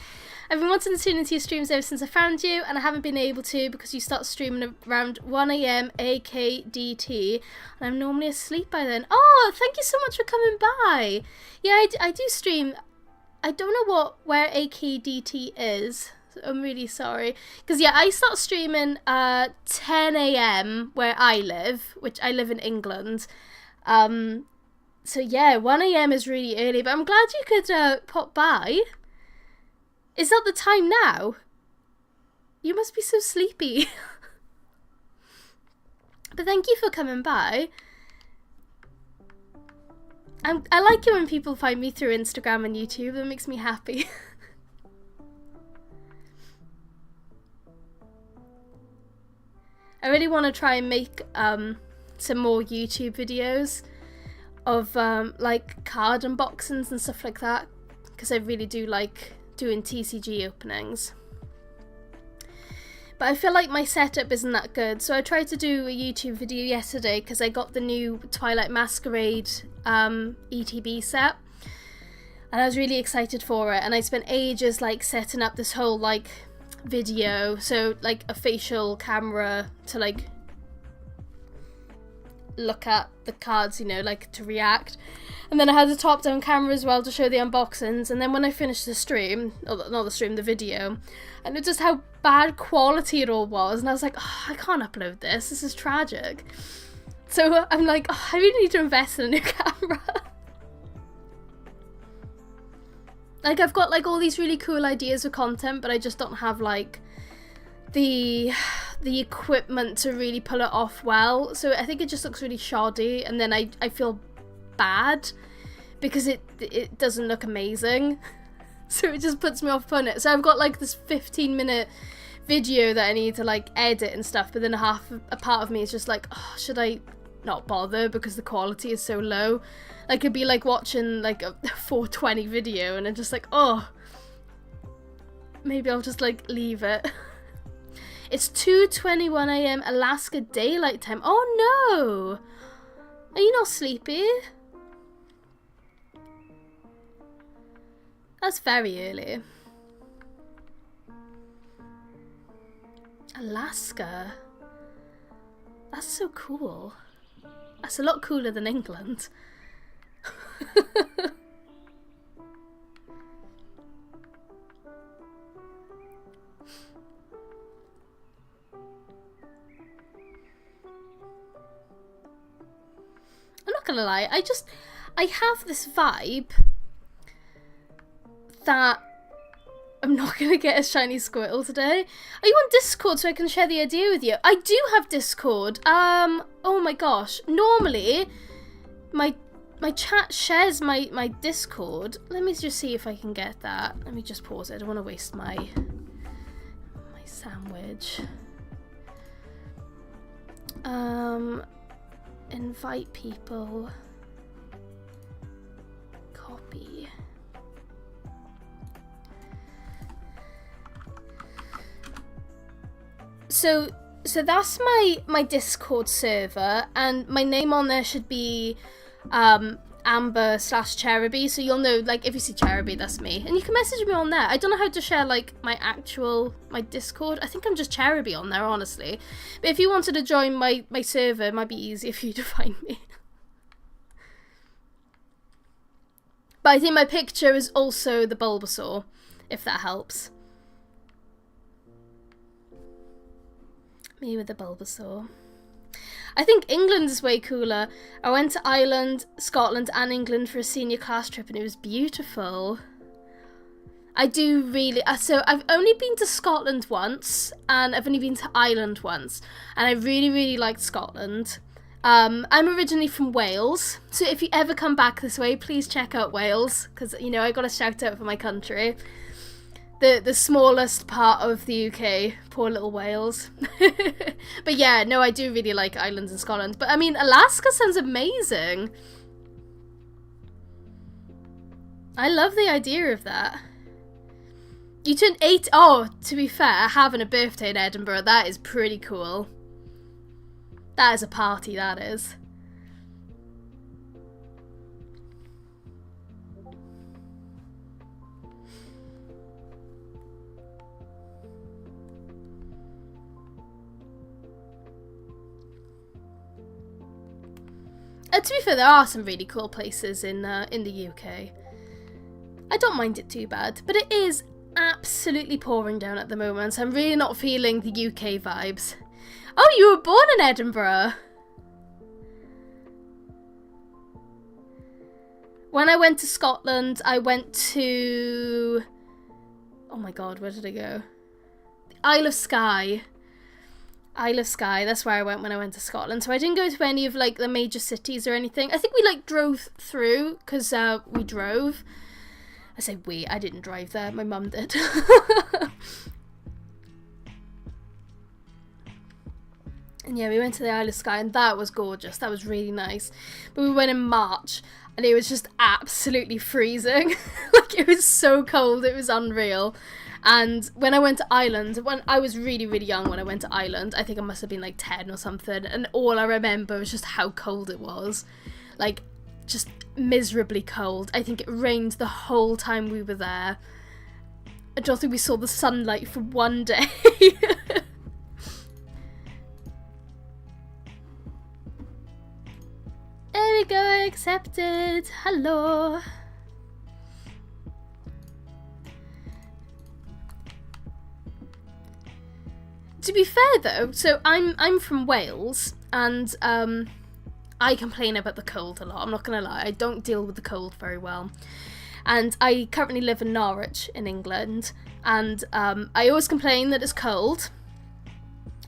I've been wanting to tune into your streams ever since I found you, and I haven't been able to because you start streaming around 1 AM AKDT, and I'm normally asleep by then. Oh, thank you so much for coming by. Yeah, I do stream. I don't know where AKDT is. I'm really sorry. Because, yeah, I start streaming 10 AM where I live, which I live in England. So, yeah, 1 AM is really early, but I'm glad you could pop by. Is that the time now? You must be so sleepy. But thank you for coming by. I like it when people find me through Instagram and YouTube. That makes me happy. I really want to try and make some more YouTube videos of like card unboxings and stuff like that, because I really do like doing TCG openings. But I feel like my setup isn't that good, so I tried to do a YouTube video yesterday because I got the new Twilight Masquerade ETB set, and I was really excited for it, and I spent ages like setting up this whole like video, so like a facial camera to like look at the cards, you know, like to react, and then I had the top down camera as well to show the unboxings. And then when I finished the stream, or not the stream, the video, I noticed how bad quality it all was, and I was like, oh, I can't upload this is tragic. So I'm like, oh, I really need to invest in a new camera. Like, I've got like all these really cool ideas for content, but I just don't have like the equipment to really pull it off well. So I think it just looks really shoddy, and then I feel bad because it doesn't look amazing. So it just puts me off putting it. So I've got like this 15-minute video that I need to like edit and stuff, but then a part of me is just like, oh, should I not bother because the quality is so low? Like, it'd be like watching like a 420 video, and I'm just like, oh, maybe I'll just like leave it. It's 2:21 AM Alaska Daylight Time. Oh no! Are you not sleepy? That's very early. Alaska. That's so cool. That's a lot cooler than England. I'm not gonna lie, I have this vibe that I'm not gonna get a shiny Squirtle today. Are you on Discord so I can share the idea with you? I do have Discord. Oh my gosh. Normally, my chat shares my Discord. Let me just see if I can get that. Let me just pause it. I don't want to waste my sandwich. Invite people. Copy. So that's my Discord server, and my name on there should be Amber/Cheruby, so you'll know, like, if you see Cheruby, that's me. And you can message me on there. I don't know how to share, like, my Discord. I think I'm just Cheruby on there, honestly. But if you wanted to join my server, it might be easier for you to find me. But I think my picture is also the Bulbasaur, if that helps. Me with the Bulbasaur. I think England is way cooler. I went to Ireland, Scotland and England for a senior class trip and it was beautiful. I do really... So I've only been to Scotland once and I've only been to Ireland once. And I really, really liked Scotland. I'm originally from Wales. So if you ever come back this way, please check out Wales. Because, you know, I got a shout out for my country. The smallest part of the UK. Poor little Wales. But yeah, no, I do really like Ireland and Scotland. But I mean, Alaska sounds amazing. I love the idea of that. You turned 8. Oh, to be fair, having a birthday in Edinburgh, that is pretty cool. That is a party, that is. To be fair, there are some really cool places in the UK. I don't mind it too bad, but it is absolutely pouring down at the moment, so I'm really not feeling the UK vibes. Oh, you were born in Edinburgh! When I went to Scotland, I went to... Oh my god, where did I go? The Isle of Skye. Isle of Skye, that's where I went when I went to Scotland. So I didn't go to any of, like, the major cities or anything. I think we, like, drove through, because we drove. I say we, I didn't drive there, my mum did. And yeah, we went to the Isle of Skye, and that was gorgeous. That was really nice. But we went in March, and it was just absolutely freezing. Like, it was so cold, it was unreal. And when I went to Ireland, when I was really, really young when I went to Ireland, I think I must have been like 10 or something, and all I remember was just how cold it was. Like, just miserably cold. I think it rained the whole time we were there. I don't think we saw the sunlight for one day. There we go, accepted. Hello. To be fair though, so I'm from Wales, and I complain about the cold a lot, I'm not gonna lie, I don't deal with the cold very well. And I currently live in Norwich in England, and I always complain that it's cold.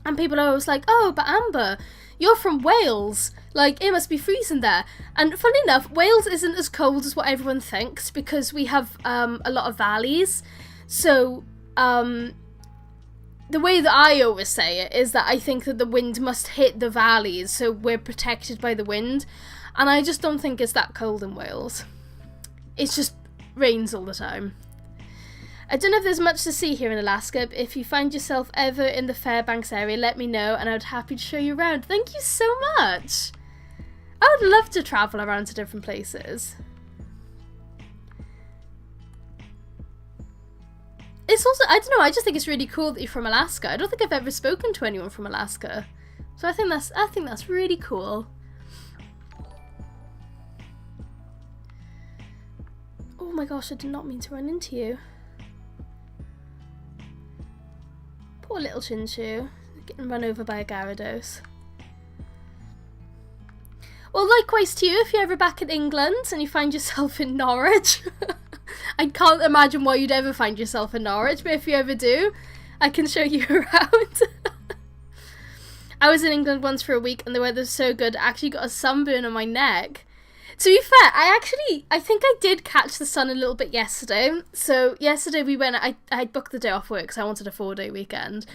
And people are always like, oh, but Amber, you're from Wales, like, it must be freezing there. And funny enough, Wales isn't as cold as what everyone thinks, because we have a lot of valleys. So, the way that I always say it is that I think that the wind must hit the valleys, so we're protected by the wind. And I just don't think it's that cold in Wales. It just rains all the time. I don't know if there's much to see here in Alaska, but if you find yourself ever in the Fairbanks area, let me know and I'd happy to show you around. Thank you so much! I would love to travel around to different places. it's also, I don't know, I just think it's really cool that you're from Alaska. I don't think I've ever spoken to anyone from Alaska. So I think that's really cool. Oh my gosh, I did not mean to run into you. Poor little Chinchu, getting run over by a Gyarados. Well, likewise to you, if you're ever back in England and you find yourself in Norwich. I can't imagine why you'd ever find yourself in Norwich, but if you ever do, I can show you around. I was in England once for a week and the weather's so good, I actually got a sunburn on my neck. To be fair, I think I did catch the sun a little bit yesterday. So yesterday we went, I booked the day off work because I wanted a 4-day weekend.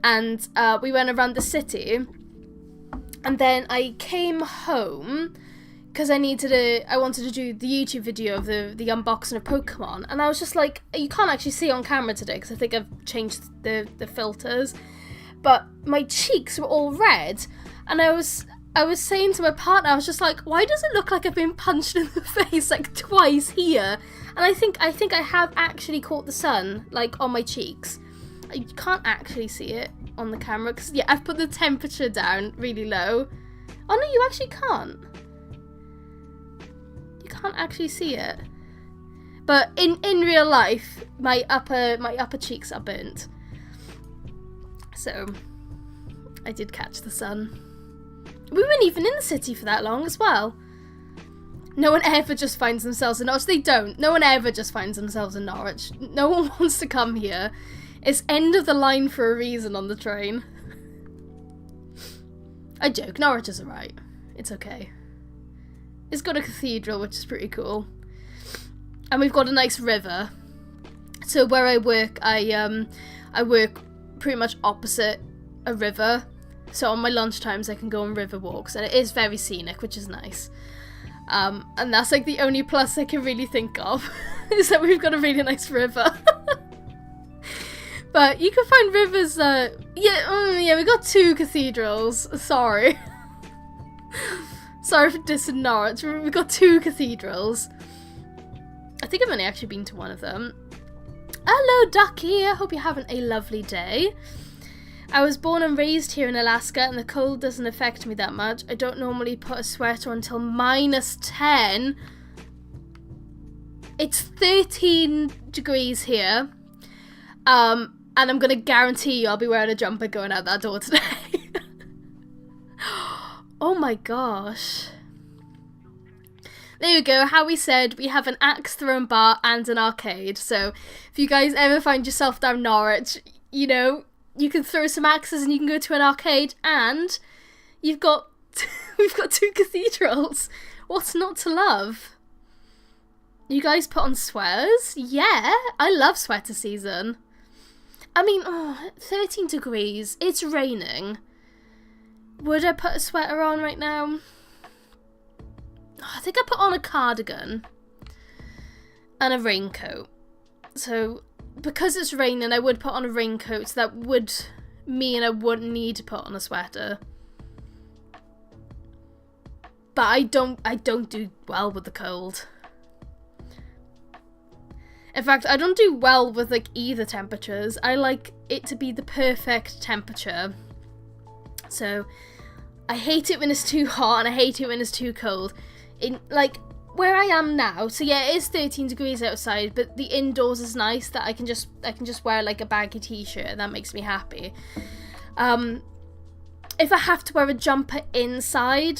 And we went around the city. And then I came home because I wanted to do the YouTube video of the unboxing of Pokemon. And I was just like, you can't actually see on camera today because I think I've changed the filters. But my cheeks were all red. And I was saying to my partner, I was just like, why does it look like I've been punched in the face like twice here? And I think I have actually caught the sun, like, on my cheeks. You can't actually see it on the camera, because, yeah, I've put the temperature down really low. Oh, no, you actually can't. You can't actually see it. But in real life, my upper cheeks are burnt. So, I did catch the sun. We weren't even in the city for that long as well. No one ever just finds themselves in Norwich. They don't. No one ever just finds themselves in Norwich. No one wants to come here. It's end of the line for a reason on the train. I joke. Norwich is alright. It's okay. It's got a cathedral, which is pretty cool. And we've got a nice river. So where I work, I work pretty much opposite a river. So on my lunch times I can go on river walks, and it is very scenic, which is nice. And that's like the only plus I can really think of, is that we've got a really nice river. But you can find rivers, yeah, we got 2 cathedrals, sorry. Sorry for dissing Norwich, we've got 2 cathedrals. I think I've only actually been to one of them. Hello Ducky, I hope you're having a lovely day. I was born and raised here in Alaska and the cold doesn't affect me that much. I don't normally put a sweater on until -10. It's 13 degrees here. And I'm going to guarantee you I'll be wearing a jumper going out that door today. Oh my gosh. There you go, how we said, we have an axe throwing bar and an arcade. So if you guys ever find yourself down Norwich, you know, you can throw some axes and you can go to an arcade, and we've got 2 cathedrals. What's not to love? You guys put on sweaters? Yeah, I love sweater season. I mean, 13 degrees, it's raining. Would I put a sweater on right now? I think I put on a cardigan and a raincoat. So, because it's raining, I would put on a raincoat, so that would mean I wouldn't need to put on a sweater. But I don't do well with the cold. In fact, I don't do well with like either temperatures. I like it to be the perfect temperature. So I hate it when it's too hot and I hate it when it's too cold. In like where I am now, so yeah, it is 13 degrees outside, but the indoors is nice that I can just wear like a baggy t-shirt and that makes me happy. If I have to wear a jumper inside,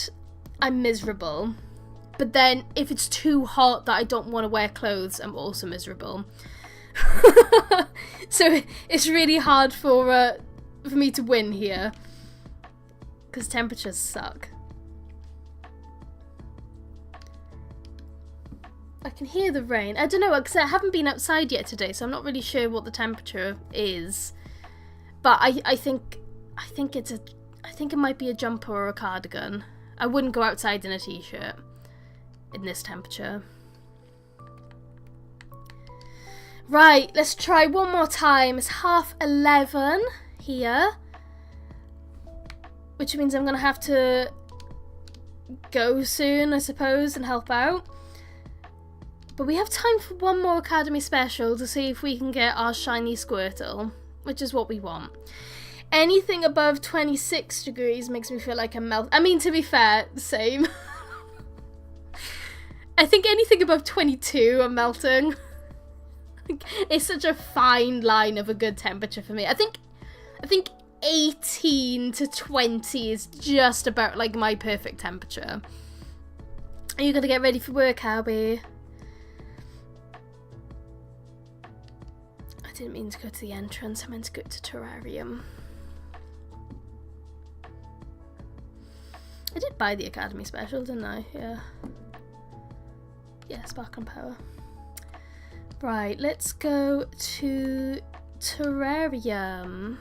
I'm miserable. But then, if it's too hot that I don't want to wear clothes, I'm also miserable. So it's really hard for me to win here, because temperatures suck. I can hear the rain. I don't know, because I haven't been outside yet today, so I'm not really sure what the temperature is. But I think it might be a jumper or a cardigan. I wouldn't go outside in a t-shirt in this temperature. Right, let's try one more time. It's 11:30 here, which means I'm gonna have to go soon, I suppose, and help out. But we have time for one more Academy special to see if we can get our shiny Squirtle, which is what we want. Anything above 26 degrees makes me feel like I'm melting. I mean, to be fair, same. I think anything above 22, I'm melting. It's such a fine line of a good temperature for me. I think 18 to 20 is just about like my perfect temperature. Are you gonna get ready for work, Albie? I didn't mean to go to the entrance, I meant to go to Terrarium. I did buy the Academy special, didn't I? Yeah. Yeah, Spark and Power. Right, let's go to Terrarium.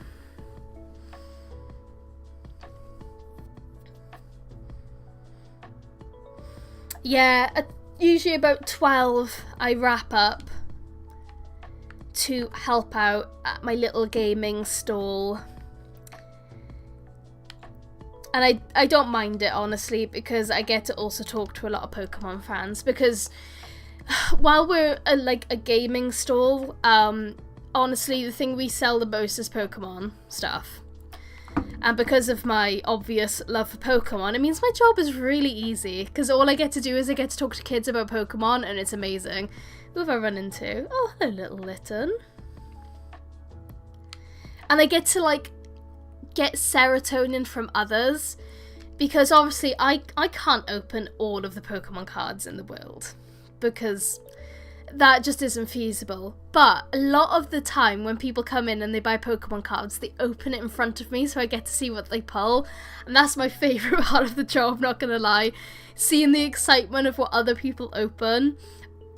Yeah, usually about 12 I wrap up to help out at my little gaming stall. And I don't mind it, honestly, because I get to also talk to a lot of Pokemon fans. Because while we're a gaming stall, honestly, the thing we sell the most is Pokemon stuff. And because of my obvious love for Pokemon, it means my job is really easy. Because all I get to do is I get to talk to kids about Pokemon, and it's amazing. Who have I run into? Oh, hello, little Litten. And I get to, like, get serotonin from others, because obviously I can't open all of the Pokemon cards in the world, because that just isn't feasible. But a lot of the time when people come in and they buy Pokemon cards, they open it in front of me so I get to see what they pull, and that's my favourite part of the job, not gonna lie. Seeing the excitement of what other people open,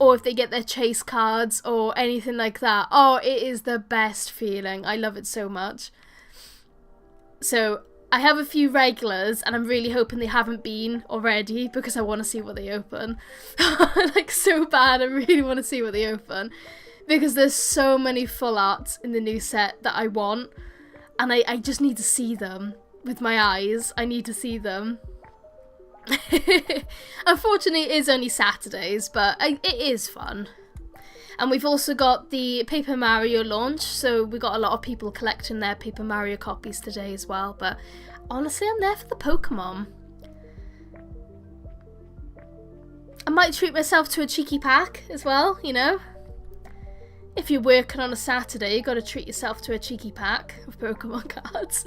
or if they get their chase cards or anything like that. Oh, it is the best feeling. I love it so much. So I have a few regulars, and I'm really hoping they haven't been already, because I want to see what they open. Like, so bad, I really want to see what they open, because there's so many full arts in the new set that I want, and I just need to see them with my eyes. I need to see them. Unfortunately, it is only Saturdays, but it is fun. And we've also got the Paper Mario launch, so we got a lot of people collecting their Paper Mario copies today as well. But honestly, I'm there for the Pokemon. I might treat myself to a cheeky pack as well, you know? If you're working on a Saturday, you got to treat yourself to a cheeky pack of Pokemon cards.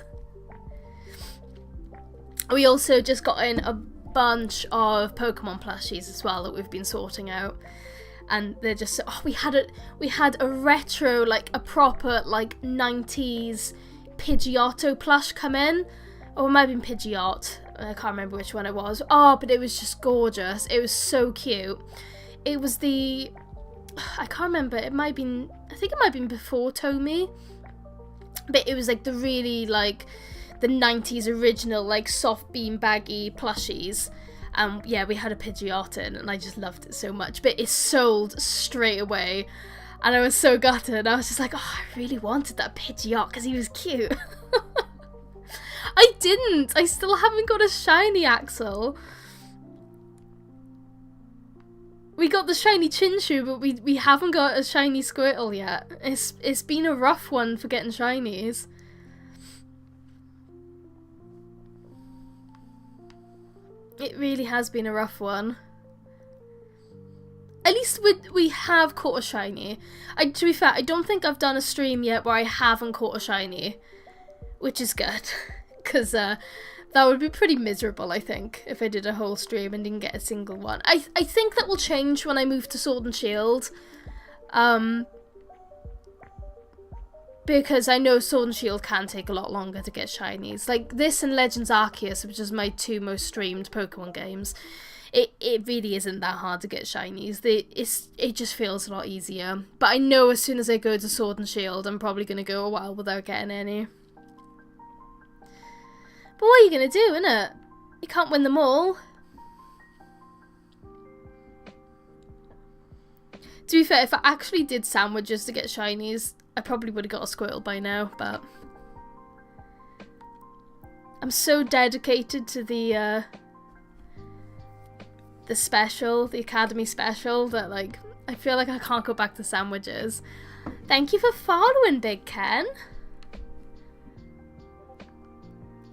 We also just got in a bunch of Pokemon plushies as well that we've been sorting out. And they're just, oh, we had a retro, like a proper like 90s Pidgeotto plush come in. Or it might have been Pidgeot, I can't remember which one it was. Oh, but it was just gorgeous. It was so cute. It was the, I can't remember, I think it might have been before Tomy. But it was like the really like the 90s original like soft bean baggy plushies. Yeah, we had a Pidgeot in, and I just loved it so much. But it sold straight away, and I was so gutted. I was just like, oh, I really wanted that Pidgeot because he was cute. I didn't. I still haven't got a shiny Axel. We got the shiny Chinchou, but we haven't got a shiny Squirtle yet. It's been a rough one for getting shinies. It really has been a rough one. At least we have caught a shiny. To be fair, I don't think I've done a stream yet where I haven't caught a shiny, which is good, because that would be pretty miserable, I think, if I did a whole stream and didn't get a single one. I think that will change when I move to Sword and Shield, because I know Sword and Shield can take a lot longer to get shinies. Like this and Legends Arceus, which is my two most streamed Pokemon games, it really isn't that hard to get shinies. It just feels a lot easier. But I know as soon as I go to Sword and Shield, I'm probably going to go a while without getting any. But what are you going to do, innit? You can't win them all. To be fair, if I actually did sandwiches to get shinies, I probably would have got a Squirtle by now, but I'm so dedicated to the special, the Academy special, that like I feel like I can't go back to sandwiches. Thank you for following, Big Ken.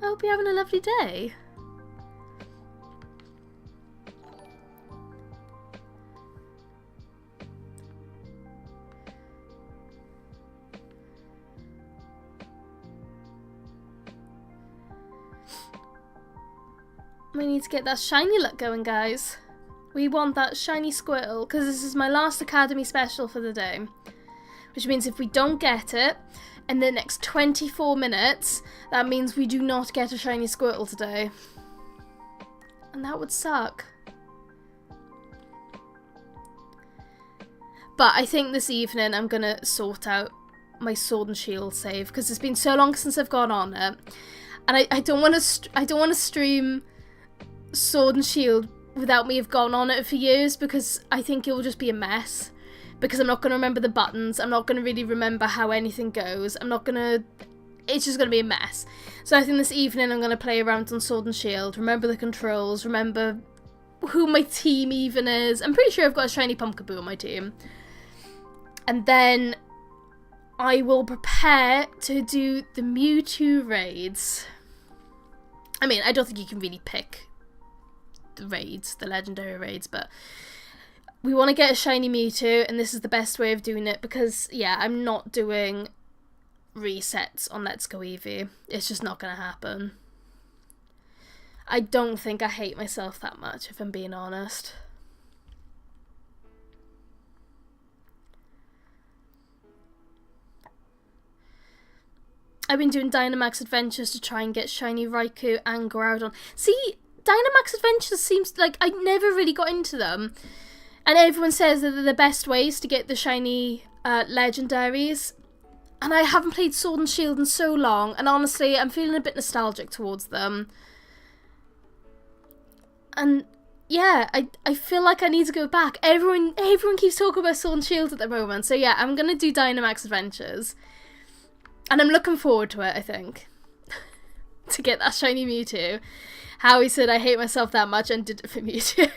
I hope you're having a lovely day. We need to get that shiny look going, guys. We want that shiny Squirtle, because this is my last Academy special for the day. Which means if we don't get it in the next 24 minutes, that means we do not get a shiny Squirtle today. And that would suck. But I think this evening I'm going to sort out my Sword and Shield save, because it's been so long since I've gone on it. And I don't want to stream Sword and Shield without me have gone on it for years, because I think it will just be a mess. Because I'm not going to remember the buttons, I'm not going to really remember how anything goes, it's just going to be a mess. So I think this evening I'm going to play around on Sword and Shield, remember the controls, remember who my team even is. I'm pretty sure I've got a shiny Pumpkaboo on my team. And then I will prepare to do the Mewtwo raids. I mean, I don't think you can really pick the raids, the legendary raids, but we want to get a shiny Mewtwo, and this is the best way of doing it, because, yeah, I'm not doing resets on Let's Go Eevee. It's just not going to happen. I don't think I hate myself that much, if I'm being honest. I've been doing Dynamax Adventures to try and get shiny Raikou and Groudon. See, Dynamax Adventures seems like I never really got into them. And everyone says that they're the best ways to get the shiny legendaries. And I haven't played Sword and Shield in so long, and honestly, I'm feeling a bit nostalgic towards them. And yeah, I feel like I need to go back. Everyone keeps talking about Sword and Shield at the moment, so yeah, I'm gonna do Dynamax Adventures. And I'm looking forward to it, I think. To get that shiny Mewtwo. Howie said I hate myself that much and did it for Mewtwo.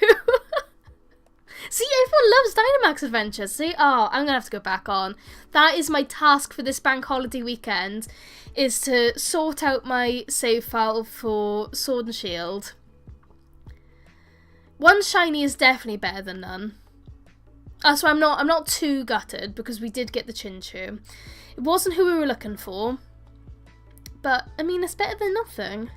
See, everyone loves Dynamax Adventures. See, oh, I'm going to have to go back on. That is my task for this bank holiday weekend, is to sort out my save file for Sword and Shield. One shiny is definitely better than none. So I'm not too gutted, because we did get the Chinchou. It wasn't who we were looking for, but, I mean, it's better than nothing.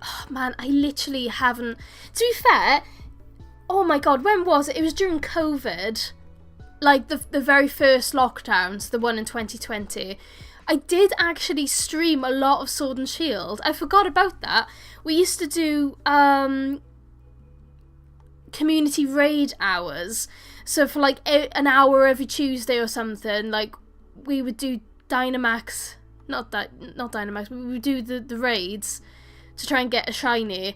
Oh, man, I literally haven't... To be fair, oh my god, when was it? It was during COVID. Like, the very first lockdowns, the one in 2020. I did actually stream a lot of Sword and Shield. I forgot about that. We used to do community raid hours. So for like an hour every Tuesday or something, like we would do Dynamax, not Dynamax, we would do the raids to try and get a shiny.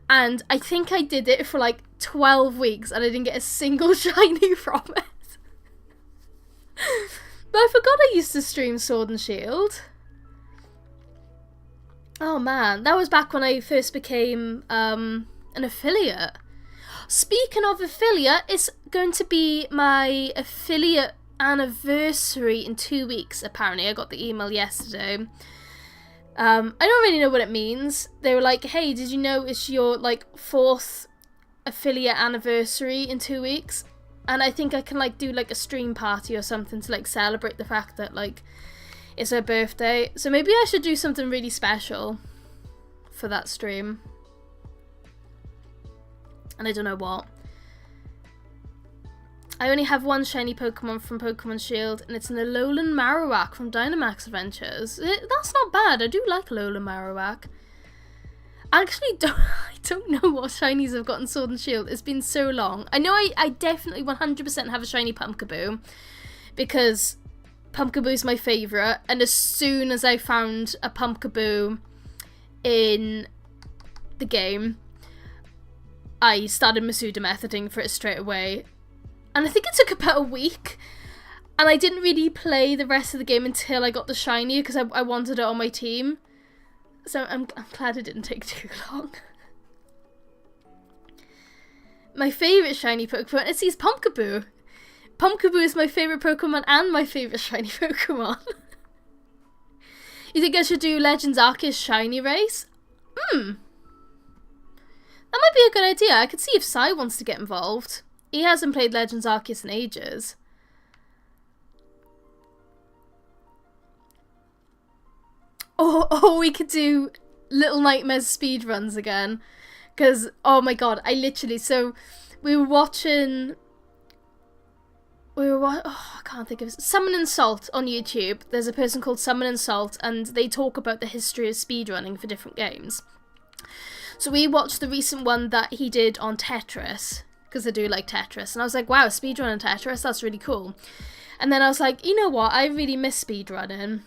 And I think I did it for like 12 weeks and I didn't get a single shiny from it. But I forgot I used to stream Sword and Shield. Oh man, that was back when I first became an affiliate. Speaking of affiliate, it's going to be my affiliate anniversary in 2 weeks, apparently. I got the email yesterday. I don't really know what it means. They were like, hey, did you know it's your like 4th affiliate anniversary in 2 weeks? And I think I can like do like a stream party or something to like celebrate the fact that like it's her birthday. So maybe I should do something really special for that stream. And I don't know what. I only have one shiny Pokemon from Pokemon Shield, and it's an Alolan Marowak from Dynamax Adventures. That's not bad. I do like Alolan Marowak. I actually don't know what shinies I've got in Sword and Shield. It's been so long. I know I definitely 100% have a shiny Pumpkaboo, because Pumpkaboo is my favourite, and as soon as I found a Pumpkaboo in the game, I started Masuda methoding for it straight away. And I think it took about a week, and I didn't really play the rest of the game until I got the shiny, because I wanted it on my team. So I'm glad it didn't take too long. My favourite shiny Pokemon is these Pumpkaboo. Pumpkaboo is my favourite Pokemon and my favourite shiny Pokemon. You think I should do Legends Arceus shiny race? That might be a good idea. I could see if Sai wants to get involved. He hasn't played Legends Arceus in ages. Oh, we could do Little Nightmares speedruns again. Because, oh my god, so we were watching... I can't think of it. Summon and Salt on YouTube. There's a person called Summon and Salt, and they talk about the history of speedrunning for different games. So we watched the recent one that he did on Tetris, because I do like Tetris, and I was like, wow, speedrunning Tetris, that's really cool. And then I was like, you know what, I really miss speedrunning,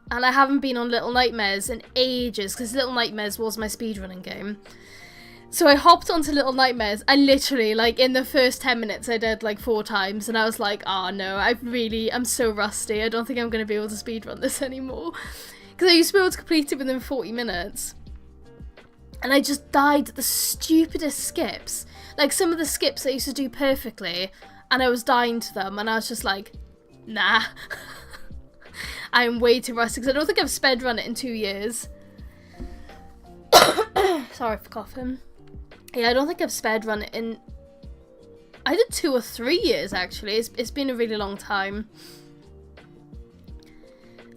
and I haven't been on Little Nightmares in ages, because Little Nightmares was my speedrunning game. So I hopped onto Little Nightmares, and literally, like, in the first 10 minutes I did, like, 4 times, and I was like, oh no, I'm so rusty, I don't think I'm going to be able to speedrun this anymore. Because I used to be able to complete it within 40 minutes. And I just died at the stupidest skips. Like, some of the skips I used to do perfectly, and I was dying to them, and I was just like, nah. I am way too rusty, because I don't think I've speedrun it in 2 years. Sorry for coughing. Yeah, I don't think I've speedrun it in either 2 or 3 years, actually. It's been a really long time.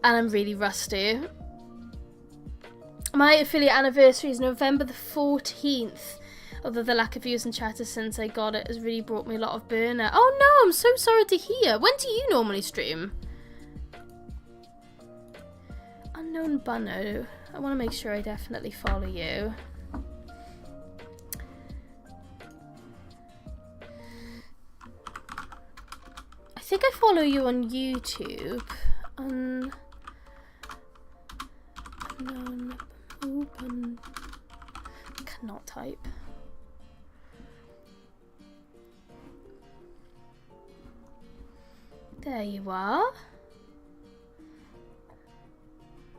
And I'm really rusty. My affiliate anniversary is November the 14th. Although the lack of views and chatter since I got it has really brought me a lot of burnout. Oh no, I'm so sorry to hear. When do you normally stream? Unknown Bunno. I want to make sure I definitely follow you. I think I follow you on YouTube. Open. Cannot type. There you are.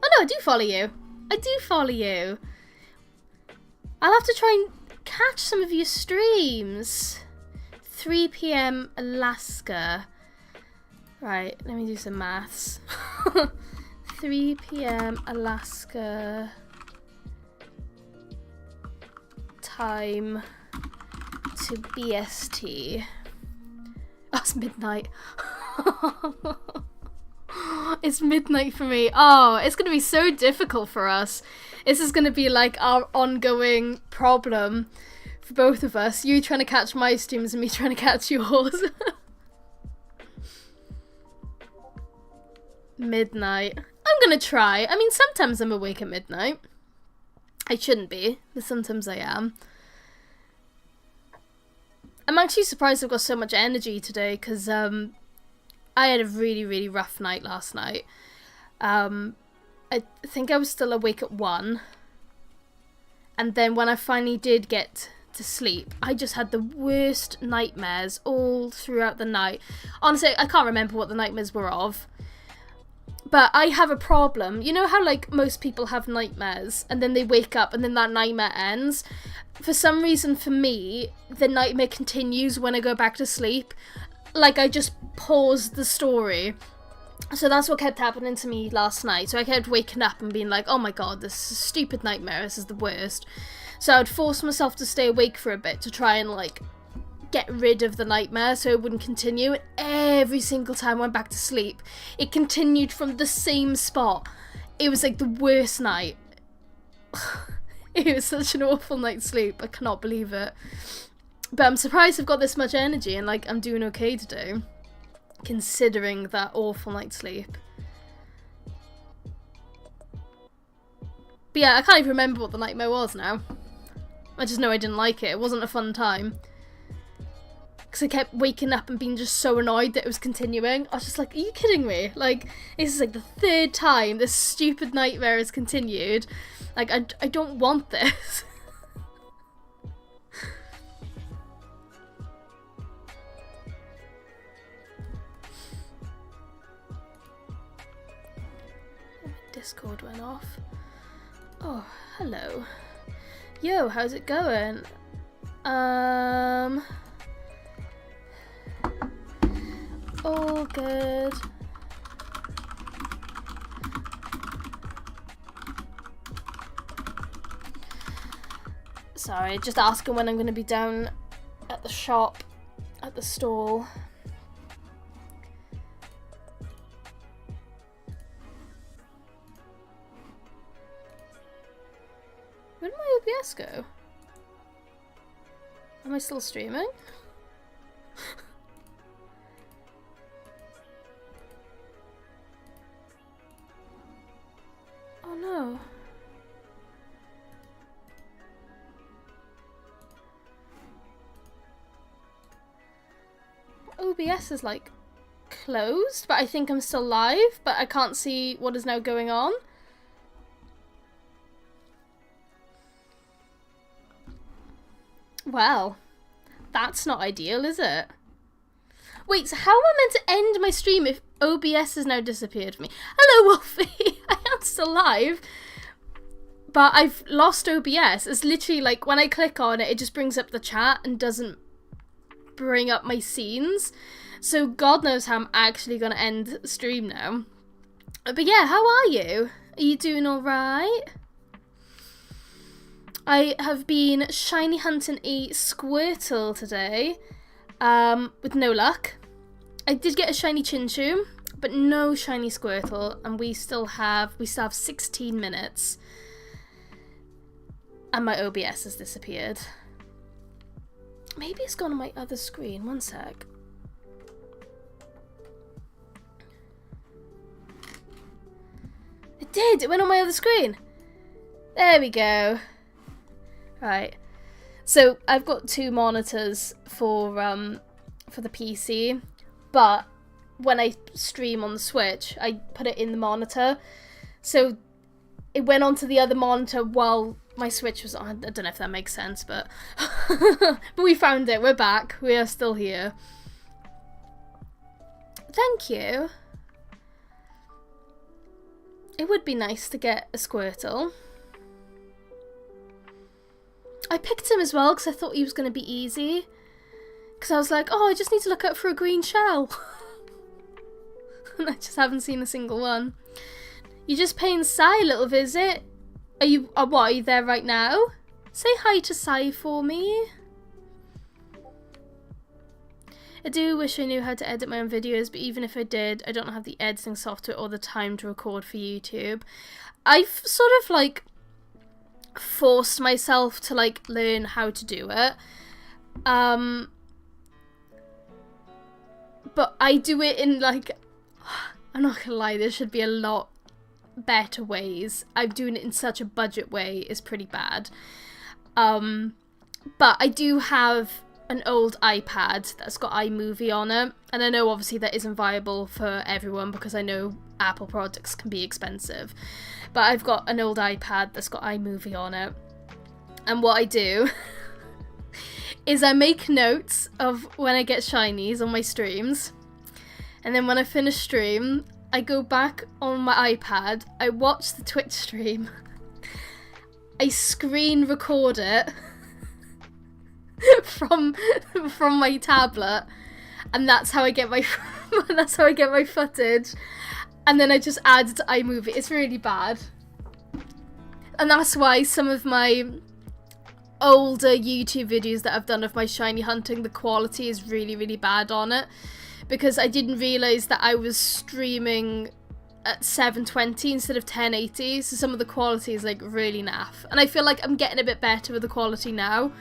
Oh no, I do follow you. I do follow you. I'll have to try and catch some of your streams. 3 PM Alaska. Right, let me do some maths. 3 PM Alaska time to BST. Oh, it's midnight. It's midnight for me. Oh, it's going to be so difficult for us. This is going to be like our ongoing problem for both of us. You trying to catch my streams and me trying to catch yours. Midnight. I'm going to try. I mean, sometimes I'm awake at midnight. I shouldn't be, but sometimes I am. I'm actually surprised I've got so much energy today, because I had a really, really rough night last night. I think I was still awake at 1. And then when I finally did get to sleep, I just had the worst nightmares all throughout the night. Honestly, I can't remember what the nightmares were of. But I have a problem. You know how, like, most people have nightmares and then they wake up and then that nightmare ends? For some reason, for me, the nightmare continues when I go back to sleep. Like, I just pause the story. So that's what kept happening to me last night. So I kept waking up and being like, oh my god, this is a stupid nightmare. This is the worst. So I'd force myself to stay awake for a bit to try and, like, get rid of the nightmare so it wouldn't continue. And every single time I went back to sleep, it continued from the same spot. It was like the worst night. It was such an awful night's sleep. I cannot believe it. But I'm surprised I've got this much energy and, like, I'm doing okay today, considering that awful night's sleep. But yeah, I can't even remember what the nightmare was now. I just know I didn't like it. It wasn't a fun time. Because I kept waking up and being just so annoyed that it was continuing. I was just like, are you kidding me? Like, this is like the 3rd time this stupid nightmare has continued. Like, I don't want this. Discord went off. Oh, hello. Yo, how's it going? All good. Sorry, just asking when I'm going to be down at the shop, at the stall. Where did my OBS go? Am I still streaming? Oh no. OBS is like closed, but I think I'm still live, but I can't see what is now going on. Well, that's not ideal, is it? Wait, so how am I meant to end my stream if OBS has now disappeared from me? Hello, Wolfie! I am still live, but I've lost OBS. It's literally like when I click on it, it just brings up the chat and doesn't bring up my scenes. So God knows how I'm actually going to end the stream now. But yeah, how are you? Are you doing alright? I have been shiny hunting a Squirtle today, with no luck. I did get a shiny Chinchou, but no shiny Squirtle, and we still have 16 minutes. And my OBS has disappeared. Maybe it's gone on my other screen, one sec. It did, it went on my other screen. There we go. Right, so I've got two monitors for the PC, but when I stream on the Switch, I put it in the monitor, so it went onto the other monitor while my Switch was on. I don't know if that makes sense, but but we found it. We're back. We are still here. Thank you. It would be nice to get a Squirtle. I picked him as well because I thought he was going to be easy. Because I was like, oh, I just need to look out for a green shell. And I just haven't seen a single one. You're just paying Sai a little visit. Are you there right now? Say hi to Sai for me. I do wish I knew how to edit my own videos, but even if I did, I don't have the editing software or the time to record for YouTube. I've sort of like forced myself to like learn how to do it, but I do it in like, I'm not gonna lie, there should be a lot better ways. I'm doing it in such a budget way, it's pretty bad. But I do have an old iPad that's got iMovie on it, and I know obviously that isn't viable for everyone because I know Apple products can be expensive, but I've got an old iPad that's got iMovie on it, and what I do is I make notes of when I get shinies on my streams, and then when I finish stream, I go back on my iPad, I watch the Twitch stream, I screen record it from my tablet, and that's how I get my footage, and then I just add it to iMovie. It's really bad, and that's why some of my older YouTube videos that I've done of my shiny hunting, the quality is really, really bad on it, because I didn't realise that I was streaming at 720 instead of 1080, so some of the quality is like really naff, and I feel like I'm getting a bit better with the quality now.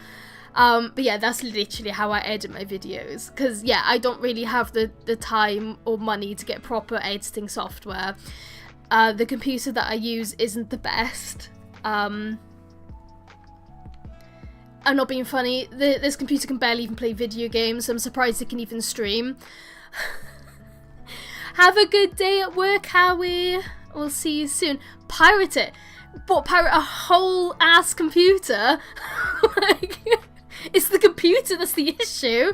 But yeah, that's literally how I edit my videos, because yeah, I don't really have the time or money to get proper editing software. The computer that I use isn't the best. I'm not being funny, this computer can barely even play video games, so I'm surprised it can even stream. Have a good day at work, Howie. We'll see you soon. Pirate it. What, pirate a whole ass computer? Like, it's the computer that's the issue.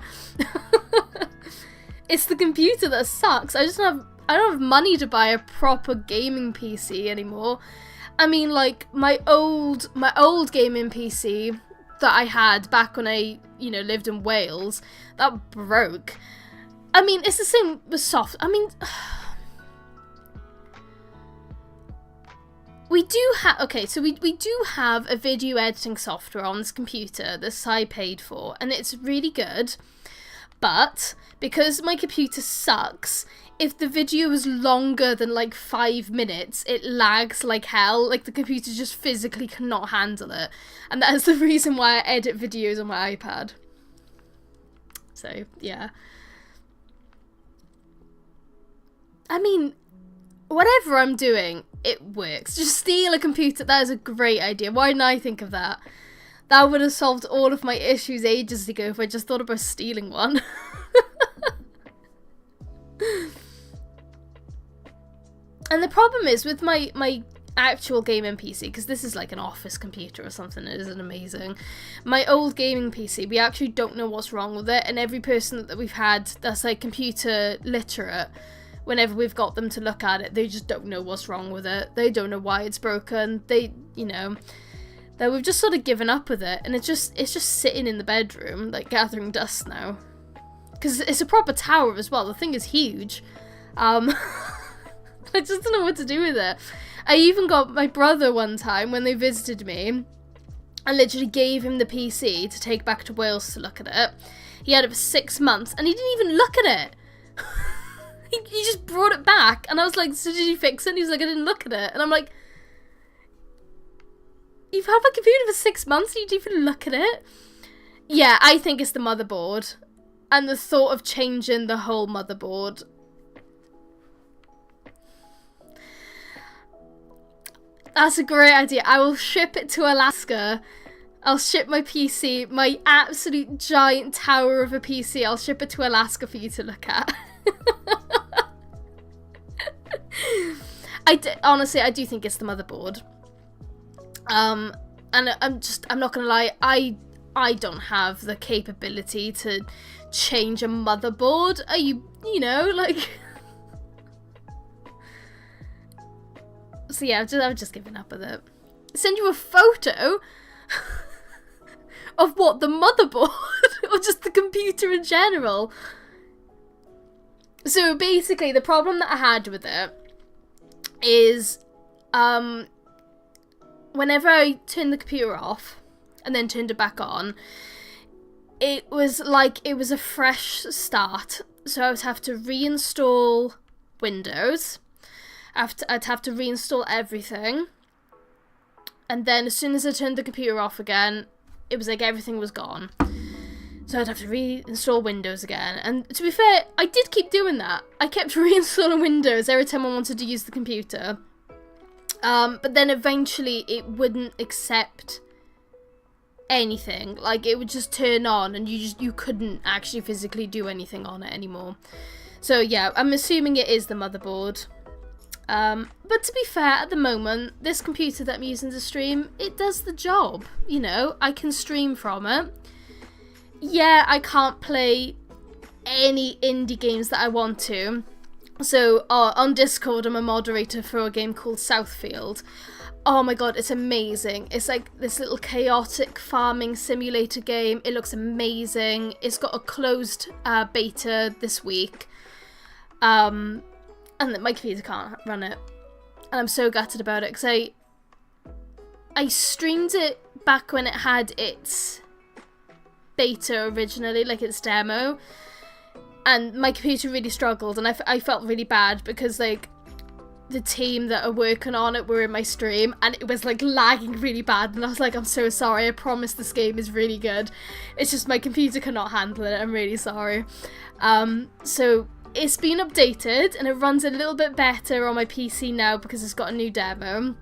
It's the computer that sucks. I don't have money to buy a proper gaming PC anymore. I mean, like, my old gaming PC that I had back when I, you know, lived in Wales, that broke. I mean, it's the same with soft. I mean, we do have, okay, so we do have a video editing software on this computer that I paid for, and it's really good. But because my computer sucks, if the video is longer than like 5 minutes, it lags like hell. Like, the computer just physically cannot handle it. And that is the reason why I edit videos on my iPad. So, yeah. I mean, whatever I'm doing, it works. Just steal a computer. That is a great idea. Why didn't I think of that? That would have solved all of my issues ages ago if I just thought about stealing one. And the problem is with my actual gaming PC, because this is like an office computer or something, it isn't amazing. My old gaming PC, we actually don't know what's wrong with it, and every person that we've had that's like computer literate, whenever we've got them to look at it, they just don't know what's wrong with it. They don't know why it's broken. They, you know, that we've just sort of given up with it, and it's just sitting in the bedroom, like, gathering dust now. Because it's a proper tower as well. The thing is huge. I just don't know what to do with it. I even got my brother one time when they visited me. I literally gave him the PC to take back to Wales to look at it. He had it for 6 months, and he didn't even look at it. he just brought it back, and I was like, so did you fix it? And he was like, I didn't look at it. And I'm like, you've had my computer for 6 months and you didn't even look at it? Yeah, I think it's the motherboard. And the thought of changing the whole motherboard. That's a great idea. I will ship it to Alaska. I'll ship my PC, my absolute giant tower of a PC, I'll ship it to Alaska for you to look at. Honestly, I do think it's the motherboard. And I'm not gonna lie, I don't have the capability to change a motherboard. Are you know, like... So yeah, I've just given up with it. Send you a photo of what, the motherboard? Or just the computer in general? So basically, the problem that I had with it is, whenever I turned the computer off and then turned it back on, it was like it was a fresh start. So I would have to reinstall Windows. I'd have to reinstall everything. And then as soon as I turned the computer off again, it was like everything was gone. So I'd have to reinstall Windows again. And to be fair, I did keep doing that. I kept reinstalling Windows every time I wanted to use the computer. But then eventually it wouldn't accept anything. Like, it would just turn on and you couldn't actually physically do anything on it anymore. So yeah, I'm assuming it is the motherboard. But to be fair, at the moment, this computer that I'm using to stream, it does the job. You know, I can stream from it. Yeah, I can't play any indie games that I want to. So, on Discord, I'm a moderator for a game called Southfield. Oh my god, it's amazing. It's like this little chaotic farming simulator game. It looks amazing. It's got a closed beta this week. And my computer can't run it. And I'm so gutted about it, because I streamed it back when it had its beta originally, like its demo. And my computer really struggled, and I felt really bad because, like, the team that are working on it were in my stream, and it was, like, lagging really bad, and I was like, I'm so sorry, I promise this game is really good. It's just my computer cannot handle it, I'm really sorry. So it's been updated, and it runs a little bit better on my PC now because it's got a new demo.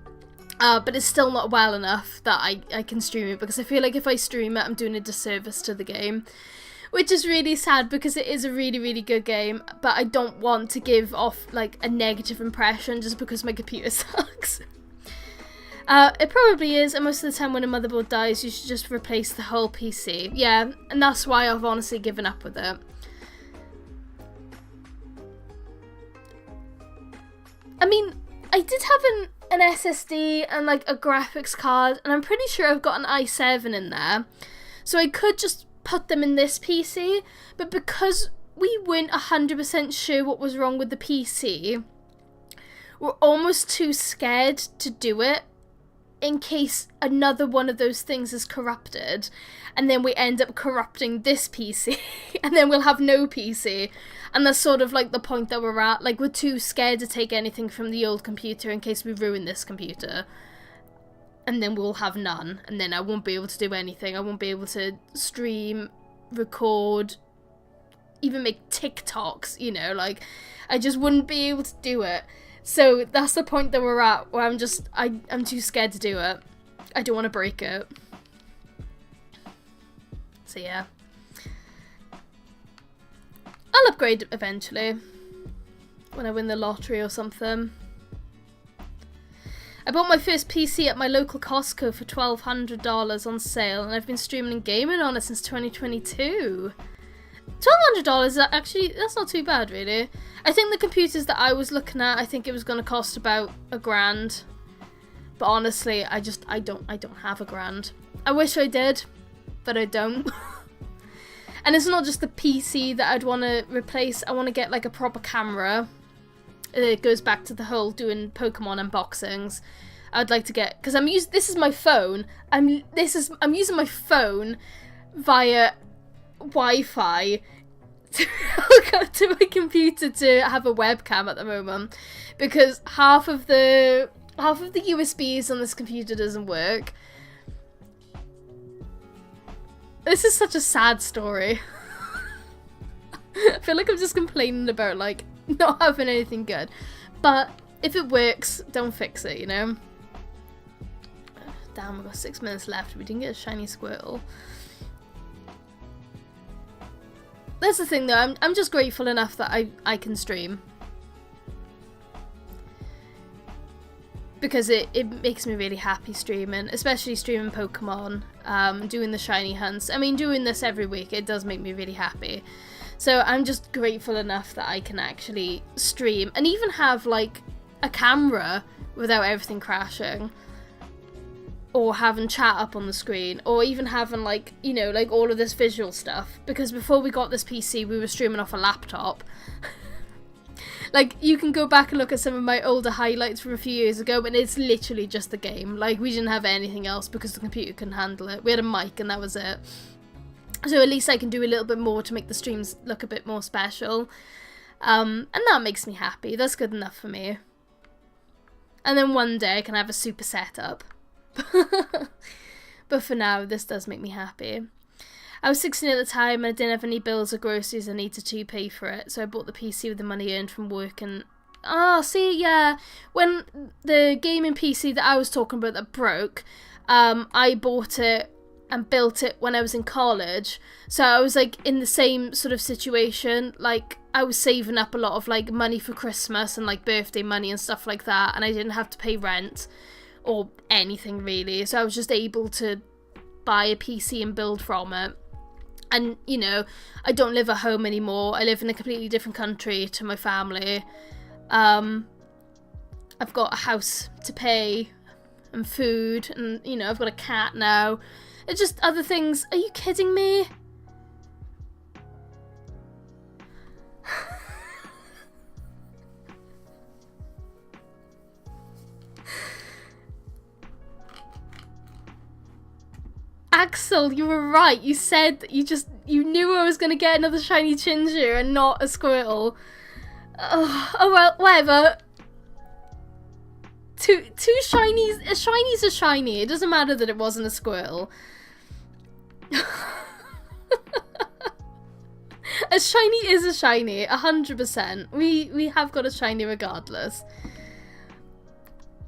But it's still not well enough that I can stream it, because I feel like if I stream it, I'm doing a disservice to the game. Which is really sad, because it is a really, really good game, but I don't want to give off, like, a negative impression just because my computer sucks. It probably is, and most of the time when a motherboard dies, you should just replace the whole PC. Yeah, and that's why I've honestly given up with it. I mean, I did have an SSD and like a graphics card, and I'm pretty sure I've got an i7 in there. So I could just put them in this PC, but because we weren't 100% sure what was wrong with the PC, we're almost too scared to do it in case another one of those things is corrupted, and then we end up corrupting this PC, and then we'll have no PC. And that's sort of like the point that we're at. Like, we're too scared to take anything from the old computer in case we ruin this computer. And then we'll have none. And then I won't be able to do anything. I won't be able to stream, record, even make TikToks, you know, like, I just wouldn't be able to do it. So that's the point that we're at, where I'm too scared to do it. I don't want to break it. So yeah. I'll upgrade eventually. When I win the lottery or something. I bought my first PC at my local Costco for $1,200 on sale, and I've been streaming and gaming on it since 2022. $1,200, actually, that's not too bad, really. I think the computers that I was looking at, I think it was going to cost about $1,000. But honestly, I don't have $1,000. I wish I did, but I don't. And it's not just the PC that I'd want to replace. I want to get like a proper camera. It goes back to the whole doing Pokemon unboxings. I'd like to get, because this is my phone. I'm using my phone via Wi-Fi to hook up to my computer to have a webcam at the moment, because half of the USBs on this computer doesn't work. This is such a sad story. I feel like I'm just complaining about like not having anything good, but if it works, don't fix it, you know. Damn, we've got 6 minutes left. We didn't get a shiny Squirtle. That's the thing though, I'm just grateful enough that I can stream. Because it makes me really happy streaming, especially streaming Pokemon, doing the shiny hunts. I mean, doing this every week, it does make me really happy. So I'm just grateful enough that I can actually stream and even have like a camera without everything crashing. Or having chat up on the screen, or even having like, you know, like all of this visual stuff. Because before we got this PC, we were streaming off a laptop. Like, you can go back and look at some of my older highlights from a few years ago, and it's literally just the game. Like, we didn't have anything else because the computer couldn't handle it. We had a mic and that was it. So at least I can do a little bit more to make the streams look a bit more special. And that makes me happy. That's good enough for me. And then one day I can have a super setup. But for now, this does make me happy. I was 16 at the time and I didn't have any bills or groceries I needed to pay for it, so I bought the PC with the money earned from work. And see, yeah, when the gaming PC that I was talking about that broke, I bought it and built it when I was in college, so I was like in the same sort of situation. Like, I was saving up a lot of like money for Christmas and like birthday money and stuff like that, and I didn't have to pay rent or anything really, so I was just able to buy a PC and build from it. And, you know, I don't live at home anymore. I live in a completely different country to my family. I've got a house to pay and food, and, you know, I've got a cat now. It's just other things. Are you kidding me? Axel, you were right. You said that you knew I was going to get another shiny Chinju and not a Squirtle. Oh well, whatever. Two shinies. A shiny's a shiny. It doesn't matter that it wasn't a Squirtle. A shiny is a shiny, 100%. We have got a shiny regardless.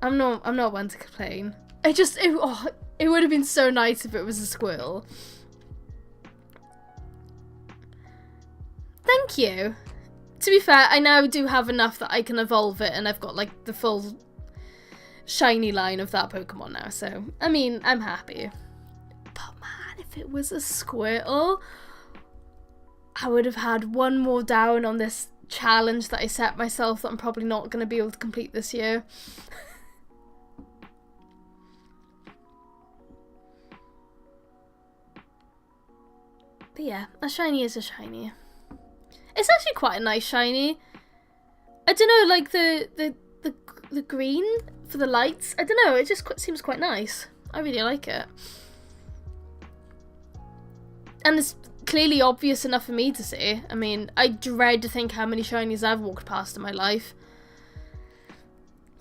I'm not one to complain. It would have been so nice if it was a Squirtle. Thank you. To be fair, I now do have enough that I can evolve it, and I've got like the full shiny line of that Pokemon now, so I mean, I'm happy. But man, if it was a Squirtle, I would have had one more down on this challenge that I set myself that I'm probably not going to be able to complete this year. But yeah, a shiny is a shiny. It's actually quite a nice shiny. I don't know, like the green for the lights. I don't know, it just seems quite nice. I really like it. And it's clearly obvious enough for me to see. I mean, I dread to think how many shinies I've walked past in my life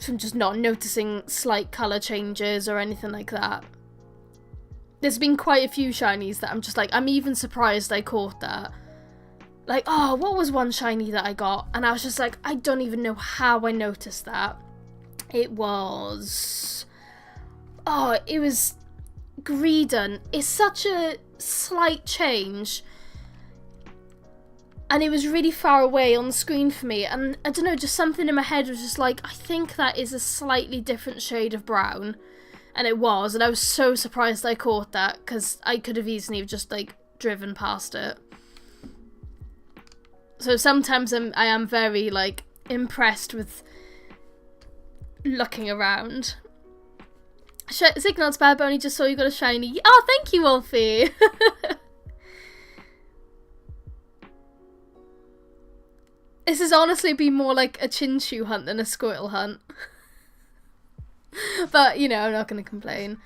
from just not noticing slight colour changes or anything like that. There's been quite a few shinies that I'm just like, I'm even surprised I caught that. Like, oh, what was one shiny that I got? And I was just like, I don't even know how I noticed that. It was Greedon. It's such a slight change. And it was really far away on the screen for me. And I don't know, just something in my head was just like, I think that is a slightly different shade of brown. And it was. And I was so surprised I caught that, because I could have easily just, like, driven past it. So sometimes I am very, like, impressed with looking around. Signal's bad, but only just saw you got a shiny. Oh, thank you, Wolfie! This has honestly been more like a Chinchu hunt than a Squirtle hunt. But, you know, I'm not going to complain.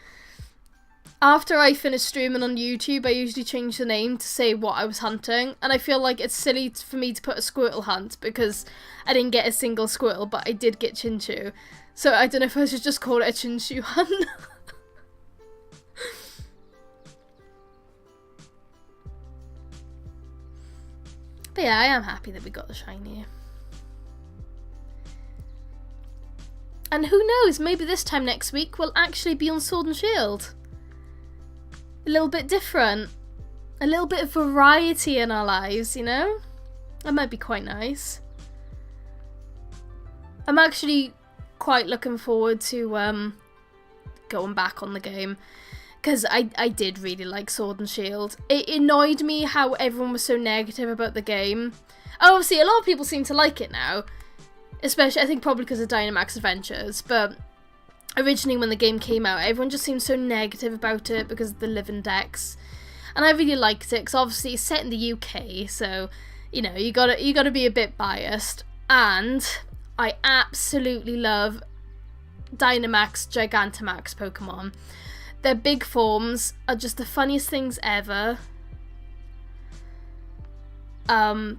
After I finish streaming on YouTube, I usually change the name to say what I was hunting. And I feel like it's silly for me to put a Squirtle hunt because I didn't get a single Squirtle, but I did get Chinchu. So I don't know if I should just call it a Chinchu hunt. But yeah, I am happy that we got the shiny. And who knows, maybe this time next week we'll actually be on Sword and Shield. A little bit different. A little bit of variety in our lives, you know? That might be quite nice. I'm actually quite looking forward to going back on the game. Because I did really like Sword and Shield. It annoyed me how everyone was so negative about the game. Obviously, a lot of people seem to like it now. Especially, I think probably because of Dynamax Adventures. But originally when the game came out, everyone just seemed so negative about it because of the living decks. And I really liked it because obviously it's set in the UK. So, you know, you gotta be a bit biased. And I absolutely love Dynamax Gigantamax Pokemon. Their big forms are just the funniest things ever. They're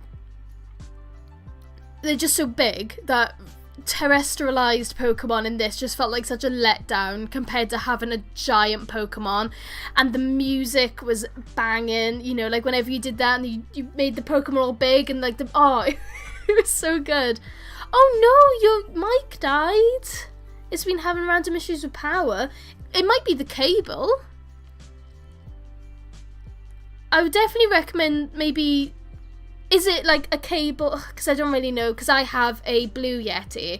just so big that terrestrialized Pokemon in this just felt like such a letdown compared to having a giant Pokemon. And the music was banging, you know, like whenever you did that and you made the Pokemon all big and like it was so good. Oh no, your mic died. It's been having random issues with power. It might be the cable. I would definitely recommend maybe... Is it like a cable? Because I don't really know. Because I have a Blue Yeti.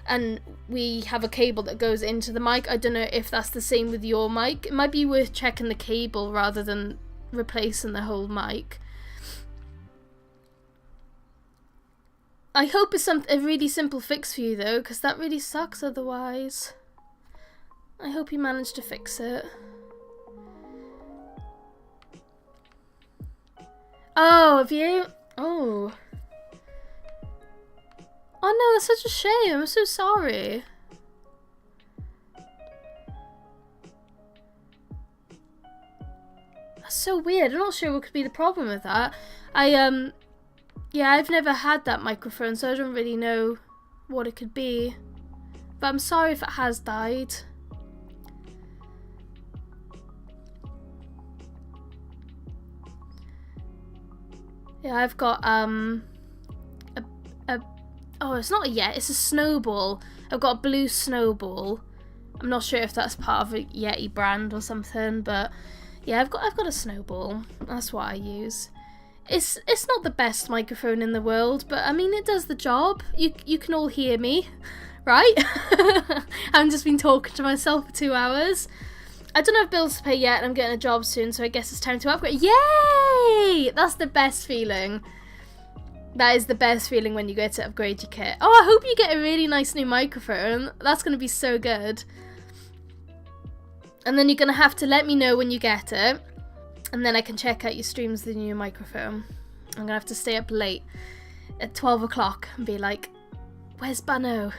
And we have a cable that goes into the mic. I don't know if that's the same with your mic. It might be worth checking the cable rather than replacing the whole mic. I hope it's a really simple fix for you though. Because that really sucks otherwise. I hope you managed to fix it. Oh, have you? Oh. Oh no, that's such a shame. I'm so sorry. That's so weird. I'm not sure what could be the problem with that. Yeah, I've never had that microphone, so I don't really know what it could be. But I'm sorry if it has died. Yeah, I've got, oh, it's not a Yeti, it's a Snowball. I've got a blue Snowball. I'm not sure if that's part of a Yeti brand or something, but yeah, I've got a Snowball. That's what I use. It's not the best microphone in the world, but I mean, it does the job. You can all hear me, right? I've just been talking to myself for 2 hours. I don't have bills to pay yet, and I'm getting a job soon, so I guess it's time to upgrade. Yay! That's the best feeling. That is the best feeling when you get to upgrade your kit. Oh, I hope you get a really nice new microphone. That's going to be so good. And then you're going to have to let me know when you get it. And then I can check out your streams with the new microphone. I'm going to have to stay up late at 12 o'clock and be like, where's Bano?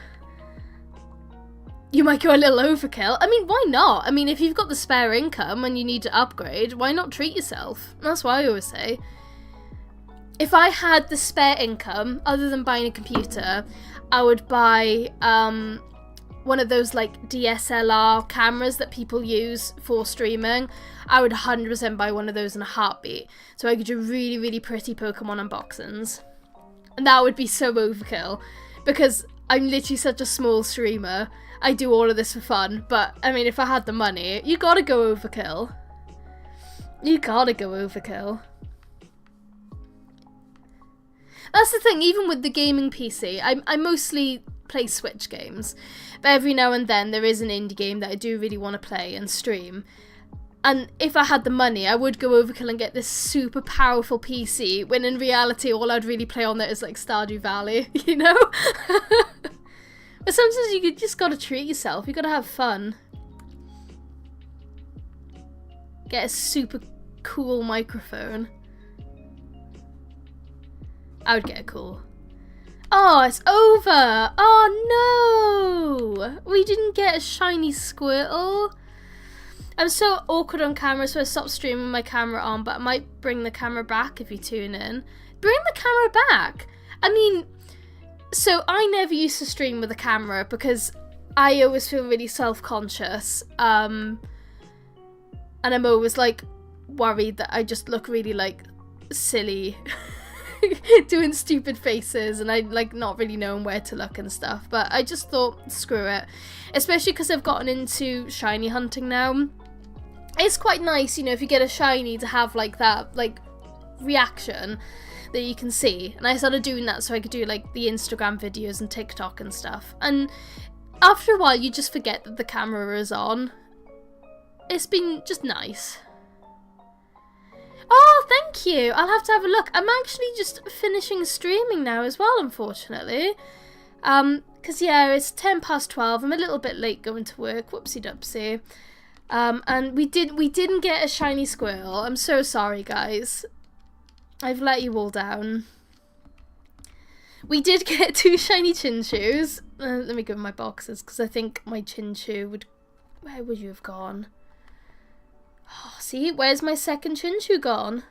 You might go a little overkill. I mean, why not? I mean, if you've got the spare income and you need to upgrade, why not treat yourself? That's what I always say. If I had the spare income, other than buying a computer, I would buy one of those like DSLR cameras that people use for streaming. I would 100% buy one of those in a heartbeat. So I could do really, really pretty Pokemon unboxings. And that would be so overkill. Because I'm literally such a small streamer. I do all of this for fun. But, I mean, if I had the money, you gotta go overkill. You gotta go overkill. That's the thing, even with the gaming PC, I mostly play Switch games, but every now and then there is an indie game that I do really want to play and stream, and if I had the money, I would go overkill and get this super powerful PC, when in reality all I'd really play on there is like Stardew Valley, you know? But sometimes you just gotta treat yourself, you gotta have fun. Get a super cool microphone. I would get a cool. Oh, it's over! Oh no! We didn't get a shiny Squirtle. I'm so awkward on camera, so I stopped streaming my camera on, but I might bring the camera back if you tune in. Bring the camera back! I mean, so I never used to stream with a camera because I always feel really self-conscious. And I'm always like worried that I just look really like silly. Doing stupid faces and I like not really knowing where to look and stuff, but I just thought screw it, especially because I've gotten into shiny hunting now. It's quite nice, you know, if you get a shiny to have like that like reaction that you can see, and I started doing that so I could do like the Instagram videos and TikTok and stuff, and after a while you just forget that the camera is on. It's been just nice. Oh, thank you. I'll have to have a look. I'm actually just finishing streaming now as well, unfortunately. Because, yeah, it's 12:10. I'm a little bit late going to work. Whoopsie-dupsie. And we didn't get a shiny Squirtle. I'm so sorry, guys. I've let you all down. We did get 2 shiny Chinchus. Let me go in my boxes, because I think my Chinchu would... Where would you have gone? Oh, see, where's my second Chinchu gone?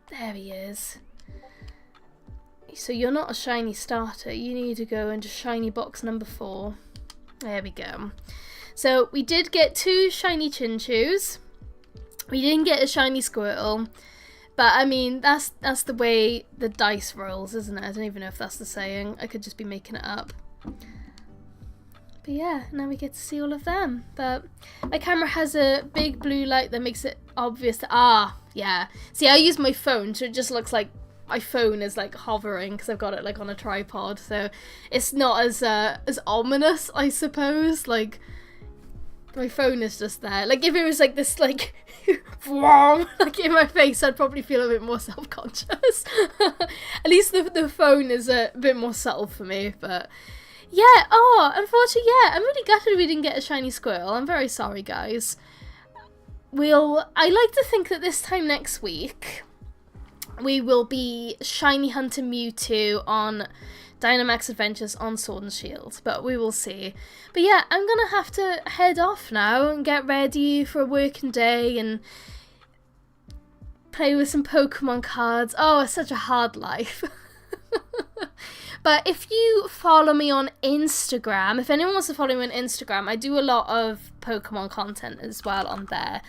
There he is. So you're not a shiny starter. You need to go into shiny box number 4. There we go. So we did get 2 shiny Chinchus. We didn't get a shiny Squirtle. But I mean, that's the way the dice rolls, isn't it? I don't even know if that's the saying. I could just be making it up. But yeah, now we get to see all of them. But my camera has a big blue light that makes it obvious that, yeah. See, I use my phone, so it just looks like my phone is like hovering because I've got it like on a tripod. So it's not as ominous, I suppose. Like, my phone is just there. Like, if it was like this, like, like in my face, I'd probably feel a bit more self-conscious. At least the phone is a bit more subtle for me, but... Yeah, unfortunately, yeah, I'm really gutted we didn't get a shiny Squirtle. I'm very sorry, guys. I like to think that this time next week, we will be shiny hunting Mewtwo on Dynamax Adventures on Sword and Shield, but we will see. But yeah, I'm gonna have to head off now and get ready for a working day and play with some Pokemon cards. Oh, it's such a hard life. But if you follow me on Instagram, if anyone wants to follow me on Instagram, I do a lot of Pokemon content as well on there.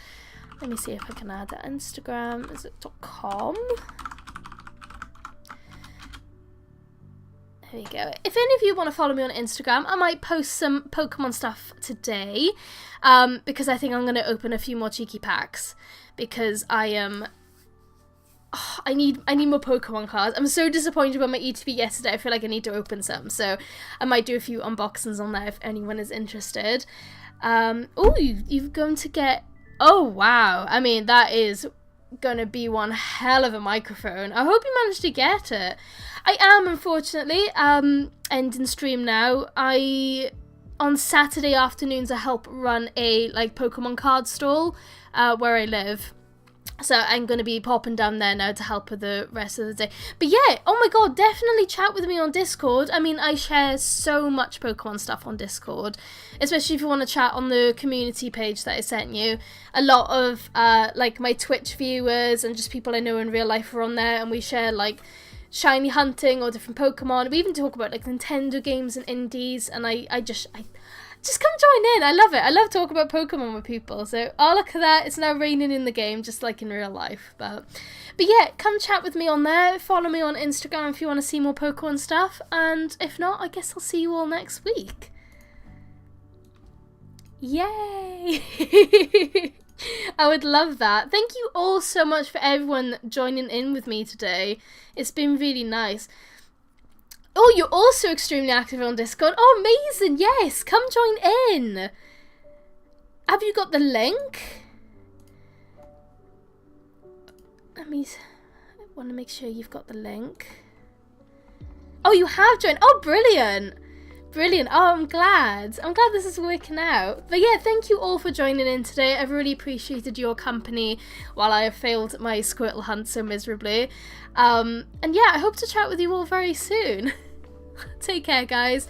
Let me see if I can add that. Instagram, is it .com? There we go. If any of you want to follow me on Instagram, I might post some Pokemon stuff today, because I think I'm going to open a few more cheeky packs, because I am... I need more Pokemon cards. I'm so disappointed about my ETB yesterday. I feel like I need to open some, so I might do a few unboxings on there if anyone is interested. Oh, you're going to get... Oh, wow. I mean, that is gonna be one hell of a microphone. I hope you managed to get it. I am, unfortunately, ending stream now. On Saturday afternoons, I help run a, like, Pokemon card stall, where I live. So I'm going to be popping down there now to help with the rest of the day. But yeah, oh my god, definitely chat with me on Discord. I mean, I share so much Pokemon stuff on Discord, especially if you want to chat on the community page that I sent you. A lot of, like, my Twitch viewers and just people I know in real life are on there, and we share, like, shiny hunting or different Pokemon. We even talk about, like, Nintendo games and indies, and I just come join in. I love it. I love talking about Pokemon with people. So, oh, look at that. It's now raining in the game, just like in real life. But yeah, come chat with me on there. Follow me on Instagram if you want to see more Pokemon stuff. And if not, I guess I'll see you all next week. Yay! I would love that. Thank you all so much for everyone joining in with me today. It's been really nice. Oh, you're also extremely active on Discord. Oh, amazing. Yes, come join in. Have you got the link? I want to make sure you've got the link. Oh, you have joined. Oh, brilliant. Brilliant. Oh, I'm glad. I'm glad this is working out. But yeah, thank you all for joining in today. I've really appreciated your company while I have failed my Squirtle hunt so miserably. And yeah, I hope to chat with you all very soon. Take care, guys.